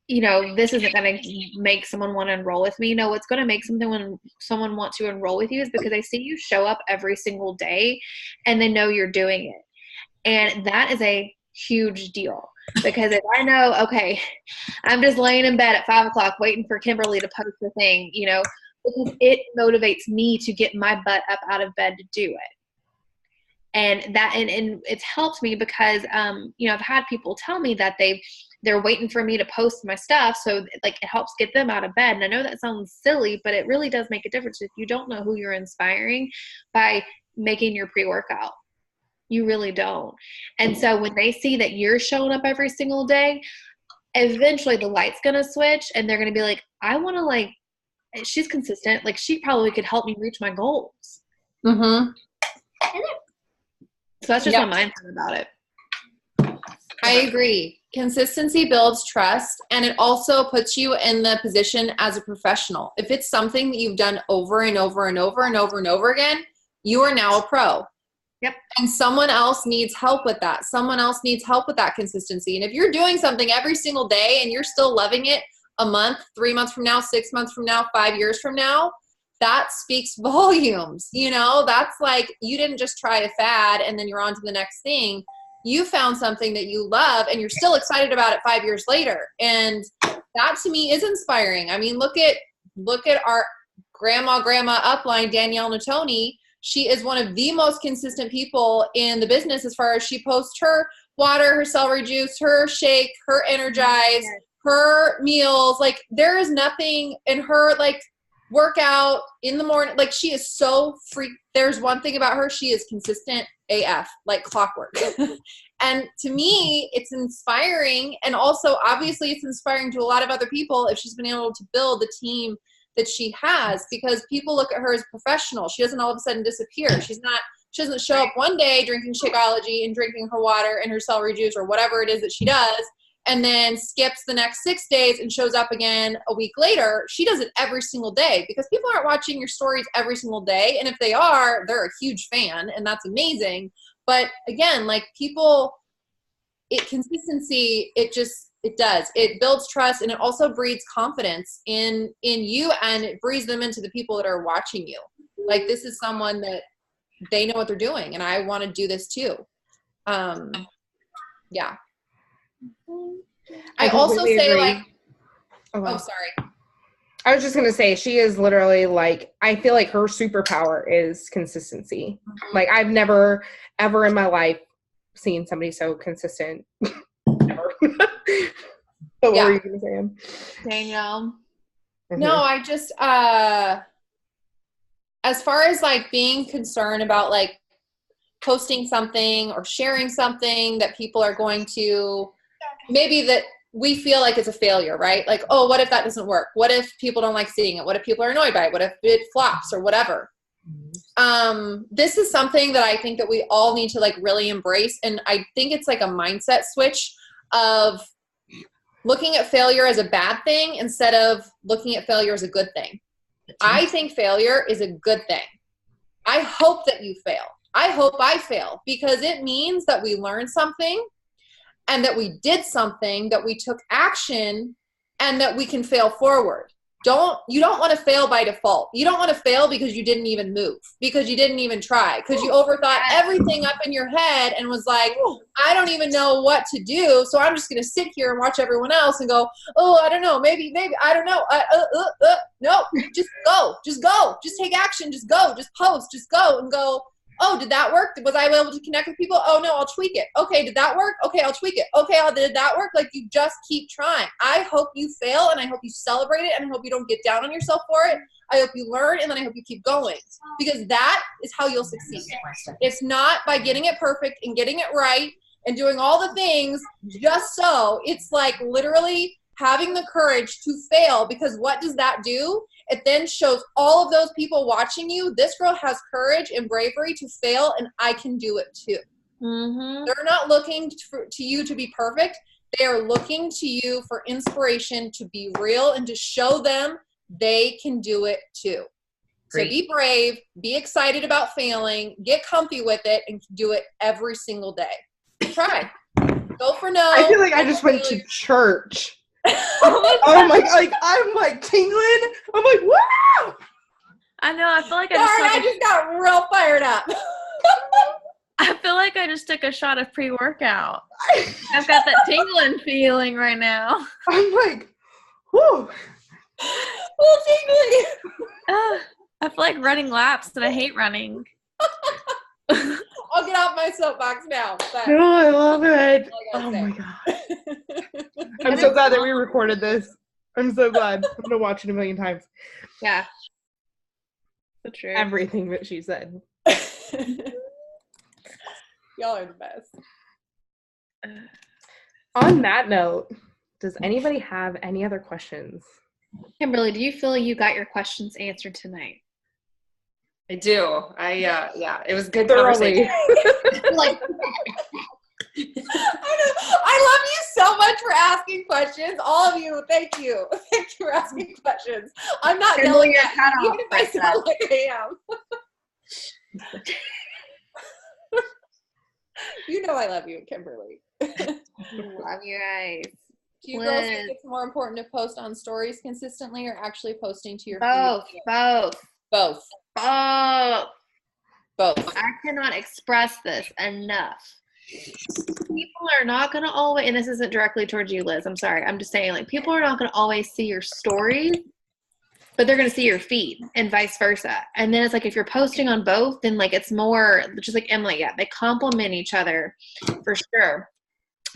this isn't going to make someone want to enroll with me. No, what's going to make someone want to enroll with you is because they see you show up every single day and they know you're doing it. And that is a huge deal, because if I know, okay, I'm just laying in bed at 5:00 waiting for Kimberly to post the thing, because it motivates me to get my butt up out of bed to do it. And it's helped me because, I've had people tell me that they're waiting for me to post my stuff. So like it helps get them out of bed. And I know that sounds silly, but it really does make a difference if you don't know who you're inspiring by making your pre-workout. You really don't. And so when they see that you're showing up every single day, eventually the light's going to switch and they're going to be like, I want to she's consistent. Like she probably could help me reach my goals. Mm-hmm. So that's just my mindset about it. I agree. Consistency builds trust, and it also puts you in the position as a professional. If it's something that you've done over and over and over and over and over again, you are now a pro. Yep. And someone else needs help with that. Someone else needs help with that consistency. And if you're doing something every single day and you're still loving it a month, 3 months from now, 6 months from now, 5 years from now, that speaks volumes. That's like you didn't just try a fad and then you're on to the next thing. You found something that you love and you're still excited about it 5 years later. And that to me is inspiring. I mean, look at our grandma upline, Danielle Natoni. She is one of the most consistent people in the business as far as she posts her water, her celery juice, her shake, her Energize, her meals. Like there is nothing in her like workout in the morning. Like she is so there's one thing about her. She is consistent AF, like clockwork. And to me, it's inspiring. And also obviously it's inspiring to a lot of other people if she's been able to build the team that she has, because people look at her as a professional. She doesn't all of a sudden disappear. She doesn't show up one day drinking Shakeology and drinking her water and her celery juice or whatever it is that she does, and then skips the next 6 days and shows up again a week later. She does it every single day because people aren't watching your stories every single day. And if they are, they're a huge fan and that's amazing. But again, like consistency, it does. It builds trust and it also breeds confidence in you, and it breeds them into the people that are watching you. Like this is someone that they know what they're doing and I want to do this too. Yeah. I also say agree. Sorry. I was just going to say, she is literally like, I feel like her superpower is consistency. Like I've never, ever in my life seen somebody so consistent. Ever. What were you going to say? Danielle. Mm-hmm. No, I just, as far as like being concerned about like posting something or sharing something that people are going to, maybe that we feel like it's a failure, right? Like, oh, what if that doesn't work? What if people don't like seeing it? What if people are annoyed by it? What if it flops or whatever? This is something that I think that we all need to like really embrace. And I think it's like a mindset switch of looking at failure as a bad thing instead of looking at failure as a good thing. I think failure is a good thing. I hope that you fail. I hope I fail because it means that we learned something and that we did something, that we took action, and that we can fail forward. You don't want to fail by default. You don't want to fail because you didn't even move, because you didn't even try, because you overthought everything up in your head and was like, I don't even know what to do, so I'm just going to sit here and watch everyone else and go, oh, I don't know, maybe, I don't know. No, just go, just take action, just go, just post, just go and go. Oh, did that work? Was I able to connect with people? Oh, no, I'll tweak it. Okay, did that work? Okay, I'll tweak it. Okay, did that work? Like, you just keep trying. I hope you fail, and I hope you celebrate it, and I hope you don't get down on yourself for it. I hope you learn, and then I hope you keep going, because that is how you'll succeed. It's not by getting it perfect and getting it right and doing all the things just so. It's like literally having the courage to fail, because what does that do? It then shows all of those people watching you, this girl has courage and bravery to fail, and I can do it too. Mm-hmm. They're not looking to you to be perfect. They are looking to you for inspiration to be real and to show them they can do it too. Great. So be brave, be excited about failing, get comfy with it, and do it every single day. Try. Go for no. I feel like I just went to church. Oh my, like I'm like tingling. I'm like, wow. I know. I feel like I just got real fired up. I feel like I just took a shot of pre-workout. I've got that tingling feeling right now. I'm like, whoo. Well, tingling. I feel like running laps, and I hate running. I'll get off my soapbox now. No, I love it. Oh my god. I'm so glad that we recorded this. I'm so glad. I'm gonna watch it a million times. Yeah. So true. Everything that she said. Y'all are the best. On that note, does anybody have any other questions? Kimberly, do you feel you got your questions answered tonight? I do. Yeah, it was good Thoroughly. conversation. Like, I love you so much for asking questions. All of you, thank you. Thank you for asking questions. I'm not yelling at you, even if I sound like I am. You know I love you, Kimberly. love you guys. Do you girls think it's more important to post on stories consistently or actually posting to your feed? Both. I Both. cannot express this enough. People are not going to always, and this isn't directly towards you, Liz, I'm sorry. I'm just saying, like, people are not going to always see your stories, but they're going to see your feed and vice versa. And then it's like, if you're posting on both, then like, it's more just like Emily. Yeah, they complement each other for sure.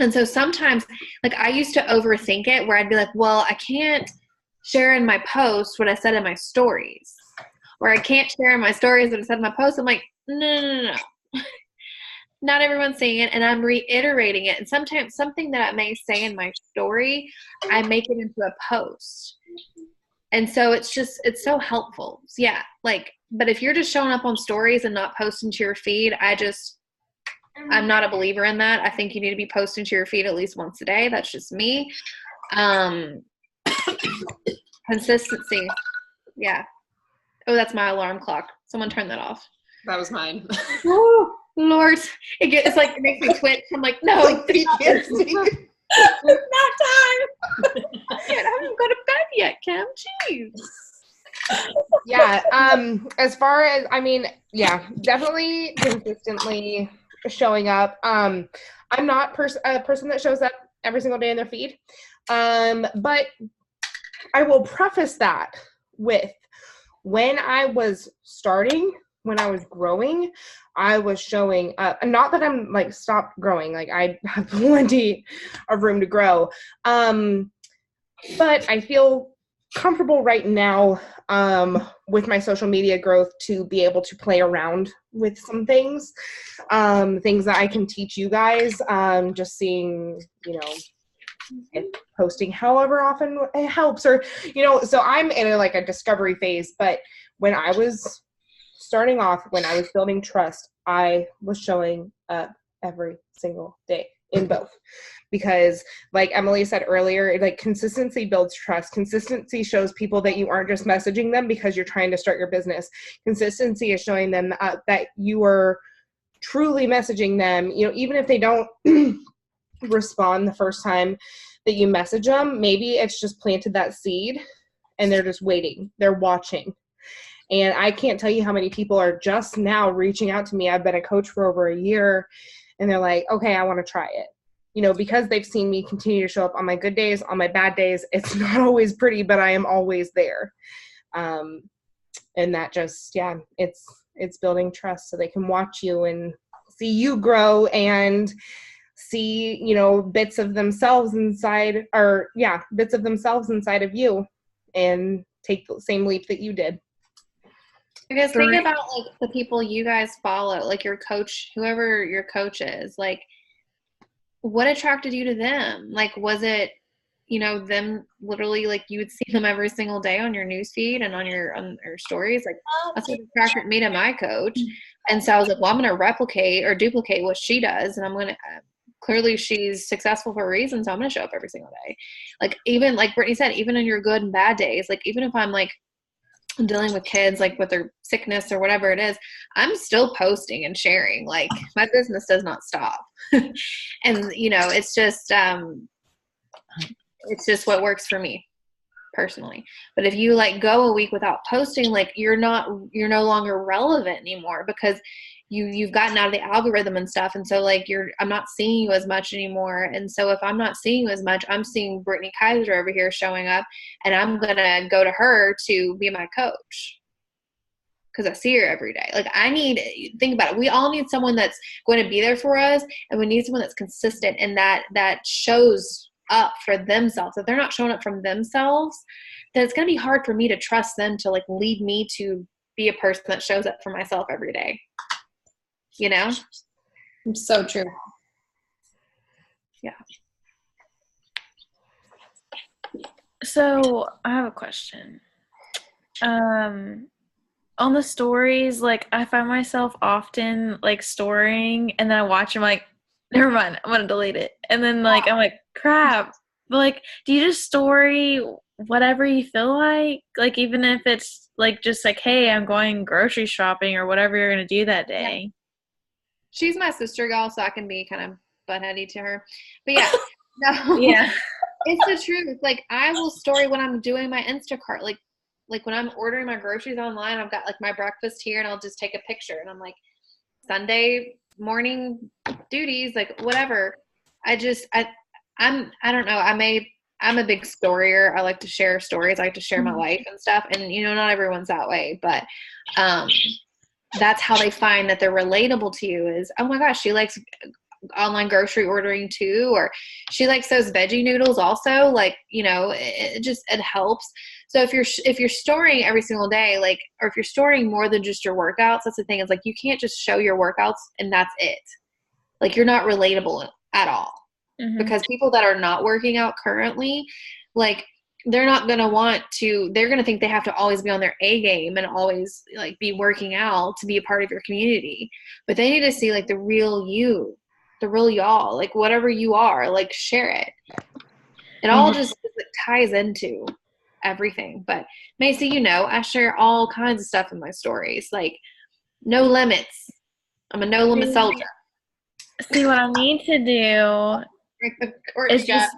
And so sometimes, like, I used to overthink it where I'd be like, well, I can't share in my post what I said in my stories. Or I can't share in my stories what I said in my post. I'm like, no. Not everyone's saying it, and I'm reiterating it. And sometimes something that I may say in my story, I make it into a post. And so it's so helpful. So yeah, like, but if you're just showing up on stories and not posting to your feed, I'm not a believer in that. I think you need to be posting to your feed at least once a day. That's just me. Consistency. Yeah. Oh, that's my alarm clock. Someone turn that off. That was mine. Oh, Lord. It's like, it makes me twitch. I'm like, no. Like, It's not time. I haven't go to bed yet, Kim. Jeez. Yeah. As far as, I mean, yeah, definitely consistently showing up. I'm not a person that shows up every single day in their feed. But I will preface that with, when I was starting, when I was growing, I was showing up. And not that I'm like stopped growing, like I have plenty of room to grow. But I feel comfortable right now with my social media growth to be able to play around with some things that I can teach you guys, just seeing, if posting however often it helps, or, so I'm in a discovery phase. But when I was starting off, when I was building trust, I was showing up every single day in both. Because like Emily said earlier, consistency builds trust. Consistency shows people that you aren't just messaging them because you're trying to start your business. Consistency is showing them that you are truly messaging them, even if they don't respond the first time that you message them. Maybe it's just planted that seed and they're just waiting. They're watching. And I can't tell you how many people are just now reaching out to me. I've been a coach for over a year, and they're like, okay, I want to try it. Because they've seen me continue to show up on my good days, on my bad days. It's not always pretty, but I am always there. And that just, it's building trust so they can watch you and see you grow and see, bits of themselves inside of you and take the same leap that you did. Because think about the people you guys follow, like your coach, whoever your coach is, what attracted you to them? Was it, them literally, you would see them every single day on your newsfeed and on your stories? That's what attracted me to my coach. And so I was like, well, I'm going to replicate or duplicate what she does. And I'm going to, clearly she's successful for a reason. So I'm going to show up every single day. Even like Brittany said, even on your good and bad days, even if I'm dealing with kids, with their sickness or whatever it is, I'm still posting and sharing. My business does not stop. And, it's just what works for me personally. But if you go a week without posting, you're no longer relevant anymore because you've gotten out of the algorithm and stuff. And so I'm not seeing you as much anymore. And so if I'm not seeing you as much, I'm seeing Brittany Kaiser over here showing up, and I'm going to go to her to be my coach because I see her every day. Think about it. We all need someone that's going to be there for us, and we need someone that's consistent and that shows up for themselves. If they're not showing up from themselves, then it's going to be hard for me to trust them to lead me to be a person that shows up for myself every day. So true. Yeah. So I have a question. On the stories, I find myself often storing, and then I watch them never mind, I'm gonna delete it. And then I'm like, crap. But do you just story whatever you feel like? Even if it's just hey, I'm going grocery shopping or whatever you're gonna do that day. Yeah. She's my sister, y'all, so I can be kind of buttheady to her. But yeah, no, yeah, it's the truth. I will story when I'm doing my Instacart. When I'm ordering my groceries online, I've got my breakfast here, and I'll just take a picture, and I'm Sunday morning duties, whatever. I don't know. I'm a big storier. I like to share stories. I like to share my life and stuff. And not everyone's that way, but that's how they find that they're relatable to you is, oh my gosh, she likes online grocery ordering too, or she likes those veggie noodles also. It helps. So if you're storing every single day, or if you're storing more than just your workouts, that's the thing, is you can't just show your workouts and that's it. You're not relatable at all. Mm-hmm. Because people that are not working out currently, they're not going to want to, they're going to think they have to always be on their A game and always be working out to be a part of your community. But they need to see the real you, the real y'all, whatever you are, share it. It all just ties into everything. But Macy, I share all kinds of stuff in my stories, no limits. I'm a no limit soldier. See, what I need to do is just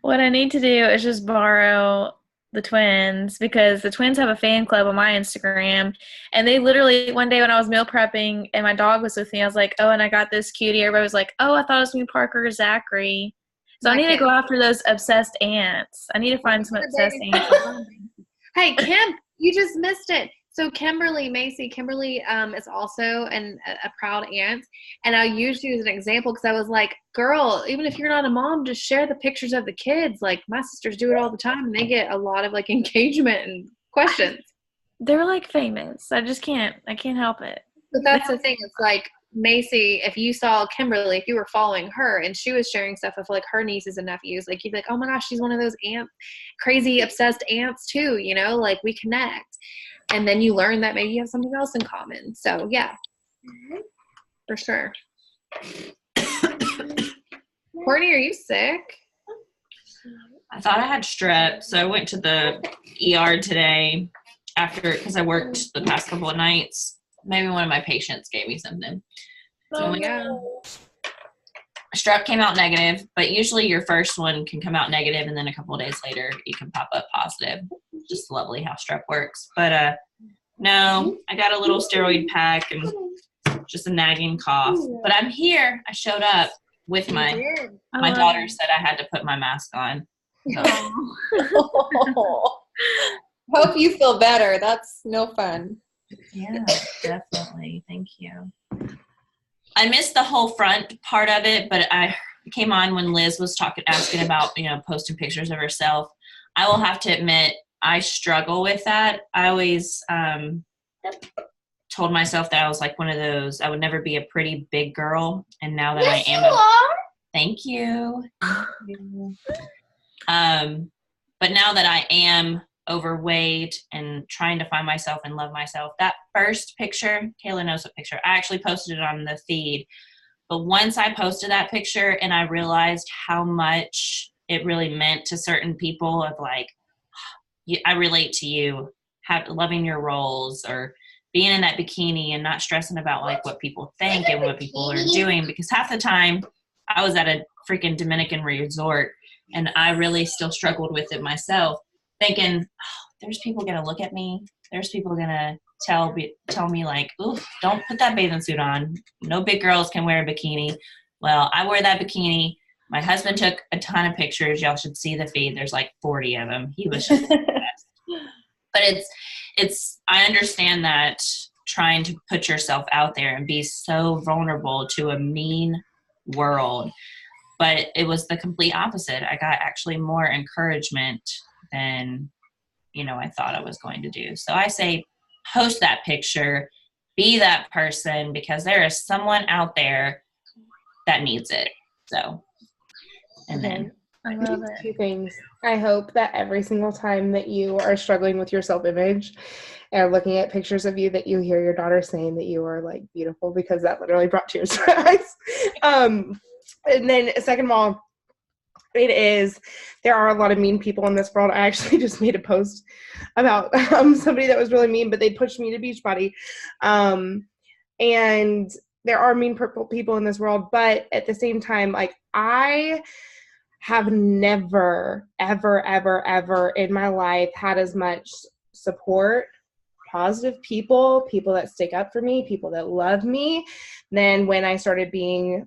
what I need to do is just borrow the twins, because the twins have a fan club on my Instagram, and they literally, one day when I was meal prepping and my dog was with me, I was like, oh, and I got this cutie. Everybody was like, oh, I thought it was going to be Parker or Zachary. So I need to go after those obsessed aunts. I need to find some obsessed aunts. Hey, Kim, you just missed it. So Kimberly Macy, Kimberly is also a proud aunt, and I used you as an example because I was like, girl, even if you're not a mom, just share the pictures of the kids. Like my sisters do it all the time, and they get a lot of like engagement and questions. They're like famous. I can't help it. But that's the thing. It's like Macy, if you saw Kimberly, if you were following her and she was sharing stuff of like her nieces and nephews, like you'd be like, oh my gosh, she's one of those crazy obsessed aunts too, you know, like we connect. And then you learn that maybe you have something else in common. So yeah, for sure. Courtney, are you sick? I thought I had strep, so I went to the ER today because I worked the past couple of nights. Maybe one of my patients gave me something. So strep came out negative, but usually your first one can come out negative, and then a couple of days later you can pop up positive. Just lovely how strep works. But no, I got a little steroid pack and just a nagging cough. But I'm here. I showed up with my daughter said I had to put my mask on. So. Hope you feel better. That's no fun. Yeah, definitely. Thank you. I missed the whole front part of it, but I came on when Liz was asking about, posting pictures of herself. I will have to admit, I struggle with that. I always told myself that I was like one of those, I would never be a pretty big girl. And now that I am, thank you. But now that I am overweight and trying to find myself and love myself, that first picture, Kayla knows what picture, I actually posted it on the feed. But once I posted that picture and I realized how much it really meant to certain people of like, I relate to you, loving your roles or being in that bikini and not stressing about like what people think and what people are doing, because half the time I was at a freaking Dominican resort and I really still struggled with it myself, thinking, there's people going to look at me. There's people going to tell me like, ooh, don't put that bathing suit on. No big girls can wear a bikini. Well, I wear that bikini. My husband took a ton of pictures. Y'all should see the feed. There's like 40 of them. He was just the best. But I understand that trying to put yourself out there and be so vulnerable to a mean world. But it was the complete opposite. I got actually more encouragement than, I thought I was going to do. So I say, post that picture, be that person, because there is someone out there that needs it. So, and then. I love it. Two things. I hope that every single time that you are struggling with your self-image and looking at pictures of you, that you hear your daughter saying that you are like beautiful, because that literally brought tears to my eyes. And then second of all, there are a lot of mean people in this world. I actually just made a post about somebody that was really mean, but they pushed me to Beachbody. And there are mean people in this world, but at the same time, like I have never, ever, ever, ever in my life had as much support, positive people that stick up for me, people that love me, than when I started being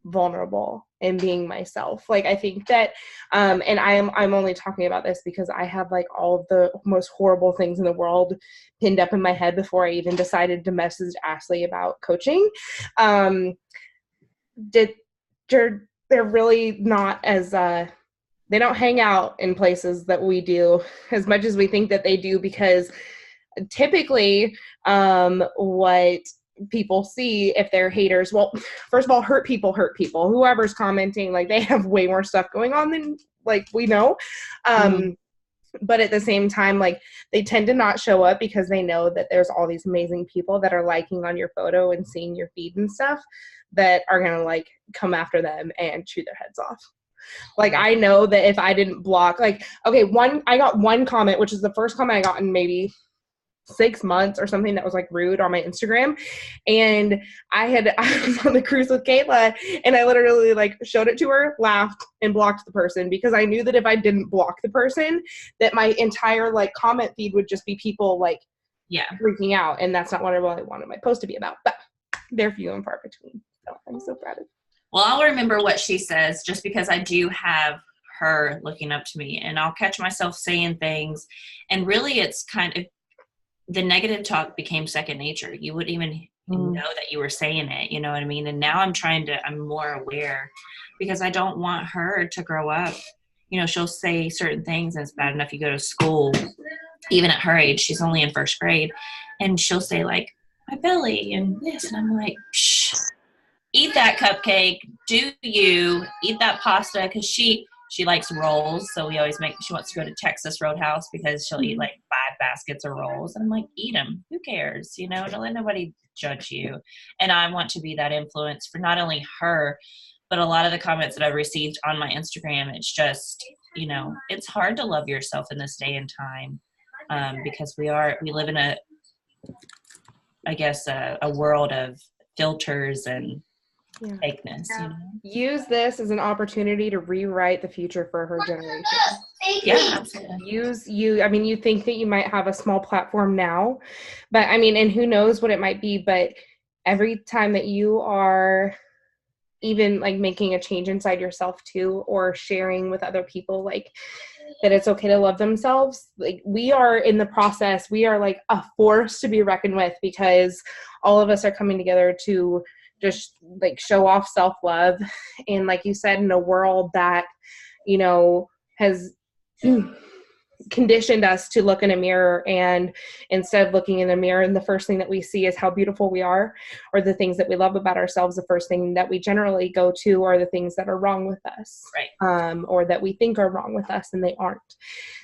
vulnerable and being myself. Like I think that and I'm only talking about this because I have like all of the most horrible things in the world pinned up in my head before I even decided to message Ashley about coaching. They're really not as they don't hang out in places that we do as much as we think that they do, because typically what people see if they're haters, well, first of all, hurt people. Whoever's commenting, like they have way more stuff going on than like we know. But at the same time, like they tend to not show up because they know that there's all these amazing people that are liking on your photo and seeing your feed and stuff that are going to like come after them and chew their heads off. Like I know that if I didn't block, like, okay, I got one comment, which is the first comment I got in maybe 6 months or something, that was like rude on my Instagram. And I was on the cruise with Kayla and I literally like showed it to her, laughed, and blocked the person, because I knew that if I didn't block the person, that my entire like comment feed would just be people like freaking out. And that's not what I really wanted my post to be about, but they're few and far between. So I'm so proud of you. Well, I'll remember what she says, just because I do have her looking up to me, and I'll catch myself saying things. And really it's kind of, the negative talk became second nature. You wouldn't even know that you were saying it, you know what I mean? And now I'm more aware, because I don't want her to grow up, you know, she'll say certain things and it's bad enough you go to school, even at her age, she's only in first grade, and she'll say like, my belly and this, and I'm like, shh, eat that cupcake, do you eat that pasta, because she likes rolls, so we always she wants to go to Texas Roadhouse because she'll eat like 5 baskets of rolls, and I'm like, eat them, who cares, you know, don't let nobody judge you. And I want to be that influence for not only her, but a lot of the comments that I've received on my Instagram, it's just, you know, it's hard to love yourself in this day and time, because we live in a world of filters and fakeness. You know? Use this as an opportunity to rewrite the future for her generation. Yeah, absolutely. You think that you might have a small platform now, but I mean, and who knows what it might be, but every time that you are even like making a change inside yourself too, or sharing with other people, like that it's okay to love themselves. Like we are in the process, we are like a force to be reckoned with, because all of us are coming together to just like show off self-love. And like you said, in a world that, you know, has conditioned us to look in a mirror, and instead of looking in the mirror and the first thing that we see is how beautiful we are, or the things that we love about ourselves, the first thing that we generally go to are the things that are wrong with us, right? Or that we think are wrong with us and they aren't.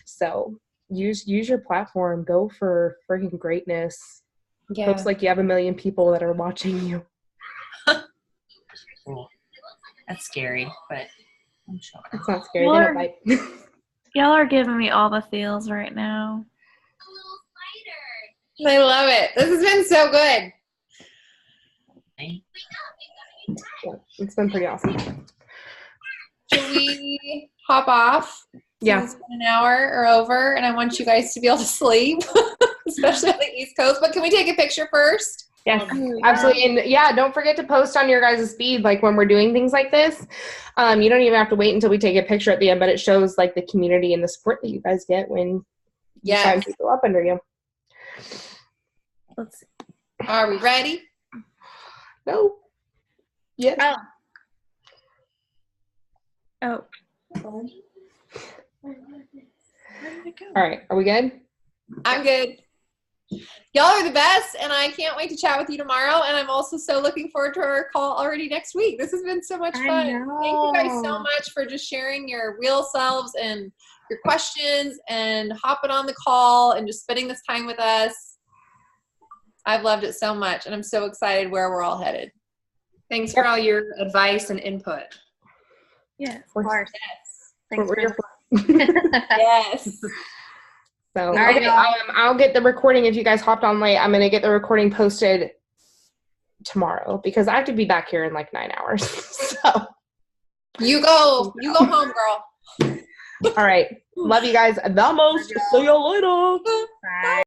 So use your platform, go for freaking greatness. Looks like you have 1 million people that are watching you. Cool. That's scary, but I'm sure it's not scary. They don't bite. Y'all are giving me all the feels right now. I love it. This has been so good. Yeah, it's been pretty awesome. Should we hop off? Yeah. It's been an hour or over, and I want you guys to be able to sleep, especially on the East Coast. But can we take a picture first? Yes, absolutely. And yeah, don't forget to post on your guys' feed, like when we're doing things like this. You don't even have to wait until we take a picture at the end, but it shows like the community and the support that you guys get when you sign people up under you. Let's see. Are we ready? No. Yeah. Oh. All right. Are we good? I'm good. Y'all are the best, and I can't wait to chat with you tomorrow. And I'm also so looking forward to our call already next week. This has been so much fun. Thank you guys so much for just sharing your real selves and your questions and hopping on the call and just spending this time with us. I've loved it so much, and I'm so excited where we're all headed. Thanks for all your advice and input. Yeah, of course. Thanks for Yes. So okay, I'll get the recording. If you guys hopped on late, I'm going to get the recording posted tomorrow because I have to be back here in like 9 hours. So you go home, girl. All right. Love you guys the most. See you later. Bye.